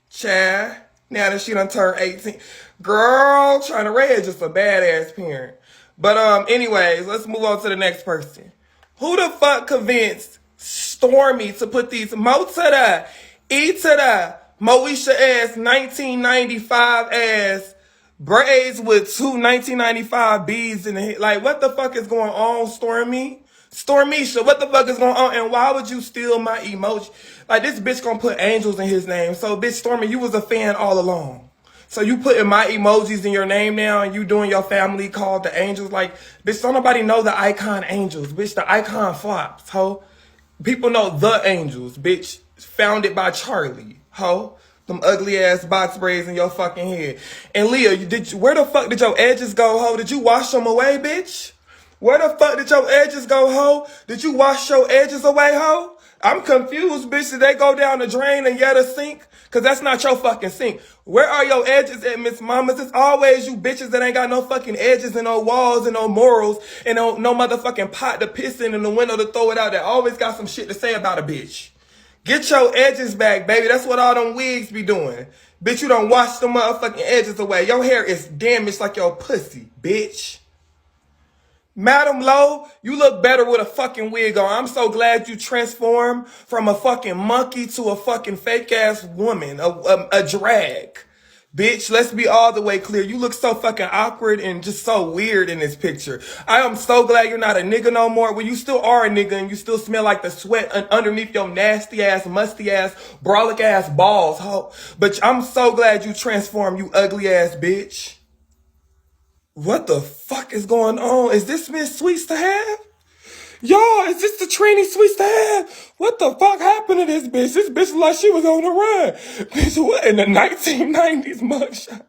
[SPEAKER 6] Chad, now that she done turned 18. Girl, China Red just a badass parent. But anyways, let's move on to the next person. Who the fuck convinced Stormy to put these Mo to the E to the Moesha ass 1995 ass braids with two 1995 beads in the head? Like, what the fuck is going on, Stormy? Stormisha, what the fuck is going on? And why would you steal my emoji? Like, this bitch gonna put angels in his name. So, bitch, Stormy, you was a fan all along. So you putting my emojis in your name now and you doing your family called the Angels? Like, bitch, don't nobody know the icon Angels. Bitch, the icon flops, ho. People know the Angels, bitch. Founded by Charli, ho. Them ugly ass box braids in your fucking head. And Leah, where the fuck did your edges go, ho? Did you wash them away, bitch? Where the fuck did your edges go, ho? Did you wash your edges away, ho? I'm confused, bitch. Did they go down the drain and yet a sink? Cause that's not your fucking sink. Where are your edges at, Miss Mamas? It's always you bitches that ain't got no fucking edges and no walls and no morals and no motherfucking pot to piss in and the window to throw it out that always got some shit to say about a bitch. Get your edges back, baby. That's what all them wigs be doing. Bitch, you don't wash the motherfucking edges away. Your hair is damaged like your pussy, bitch. Madam Lowe, you look better with a fucking wig on. I'm so glad you transformed from a fucking monkey to a fucking fake ass woman, a drag. Bitch, let's be all the way clear. You look so fucking awkward and just so weird in this picture. I am so glad you're not a nigga no more. Well, you still are a nigga and you still smell like the sweat underneath your nasty ass, musty ass, brolic ass balls, ho. But I'm so glad you transformed, you ugly ass bitch. What the fuck is going on? Is this Miss Sweets to have? Y'all, is this the Trini Sweets to have? What the fuck happened to this bitch? This bitch looked like she was on the run. Bitch, what in the 1990s mugshot?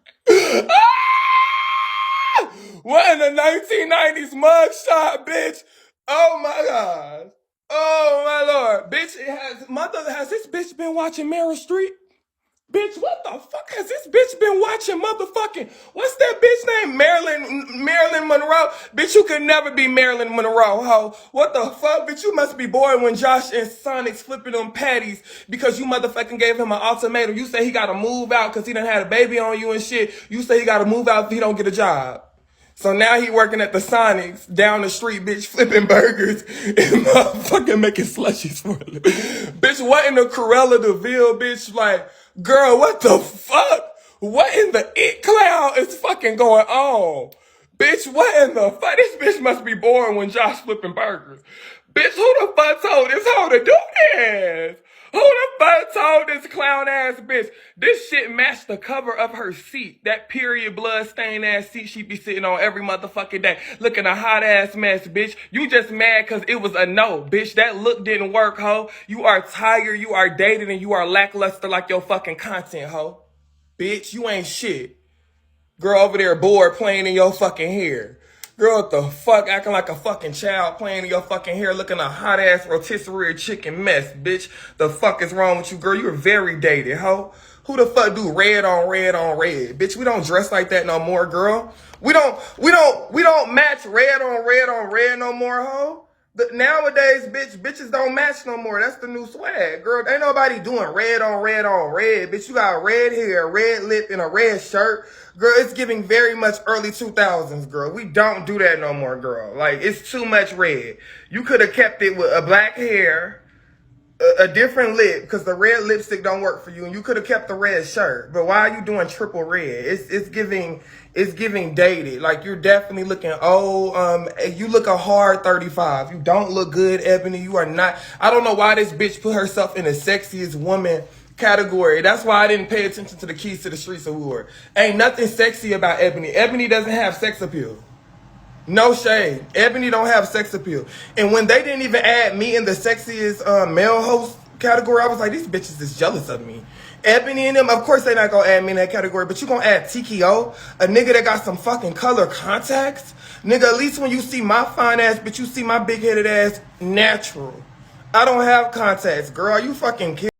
[SPEAKER 6] Ah! What in the 1990s mugshot, bitch? Oh my God. Oh my Lord. Bitch, has this bitch been watching Meryl Streep? Bitch, what the fuck has this bitch been watching motherfucking, what's that bitch name? Marilyn Monroe? Bitch, you could never be Marilyn Monroe, ho. What the fuck? Bitch, you must be born when Josh and Sonic's flipping them patties because you motherfucking gave him an ultimatum. You say he gotta move out because he done had a baby on you and shit. You say he gotta move out if he don't get a job. So now he working at the Sonics down the street, bitch, flipping burgers and motherfucking making slushies for a living. Bitch, what in the Cruella de Vil, bitch? Like, girl, what the fuck? What in the it cloud is fucking going on? Bitch, what in the fuck? This bitch must be born when Josh flipping burgers. Bitch, who the fuck told this hoe to do this? Who the fuck told this clown ass bitch? This shit matched the cover of her seat. That period blood stained ass seat she be sitting on every motherfucking day. Looking a hot ass mess, bitch. You just mad cause it was a no, bitch. That look didn't work, ho. You are tired, you are dated, and you are lackluster like your fucking content, ho. Bitch, you ain't shit. Girl over there bored playing in your fucking hair. Girl, what the fuck? Acting like a fucking child playing in your fucking hair, looking a hot ass rotisserie chicken mess, bitch. The fuck is wrong with you, girl? You're very dated, ho. Who the fuck do red on red on red? Bitch, we don't dress like that no more, girl. We don't match red on red on red no more, ho. Nowadays, bitches don't match no more. That's the new swag, girl. Ain't nobody doing red on red on red. Bitch, you got red hair, red lip, and a red shirt. Girl, it's giving very much early 2000s, girl. We don't do that no more, girl. Like, it's too much red. You could have kept it with a black hair, a different lip, because the red lipstick don't work for you, and you could have kept the red shirt. But why are you doing triple red? It's giving dated. Like, you're definitely looking old. You look a hard 35. You don't look good, Ebony. You are not. I don't know why this bitch put herself in the sexiest woman category. That's why I didn't pay attention to the Keys to the Streets award. Ain't nothing sexy about Ebony. Ebony doesn't have sex appeal. No shade. Ebony don't have sex appeal. And when they didn't even add me in the sexiest male host category, I was like, these bitches is jealous of me. Ebony and them, of course they not gonna add me in that category, but you gonna add TKO, a nigga that got some fucking color contacts? Nigga, at least when you see my fine ass, bitch, you see my big headed ass natural. I don't have contacts, girl. You fucking kidding?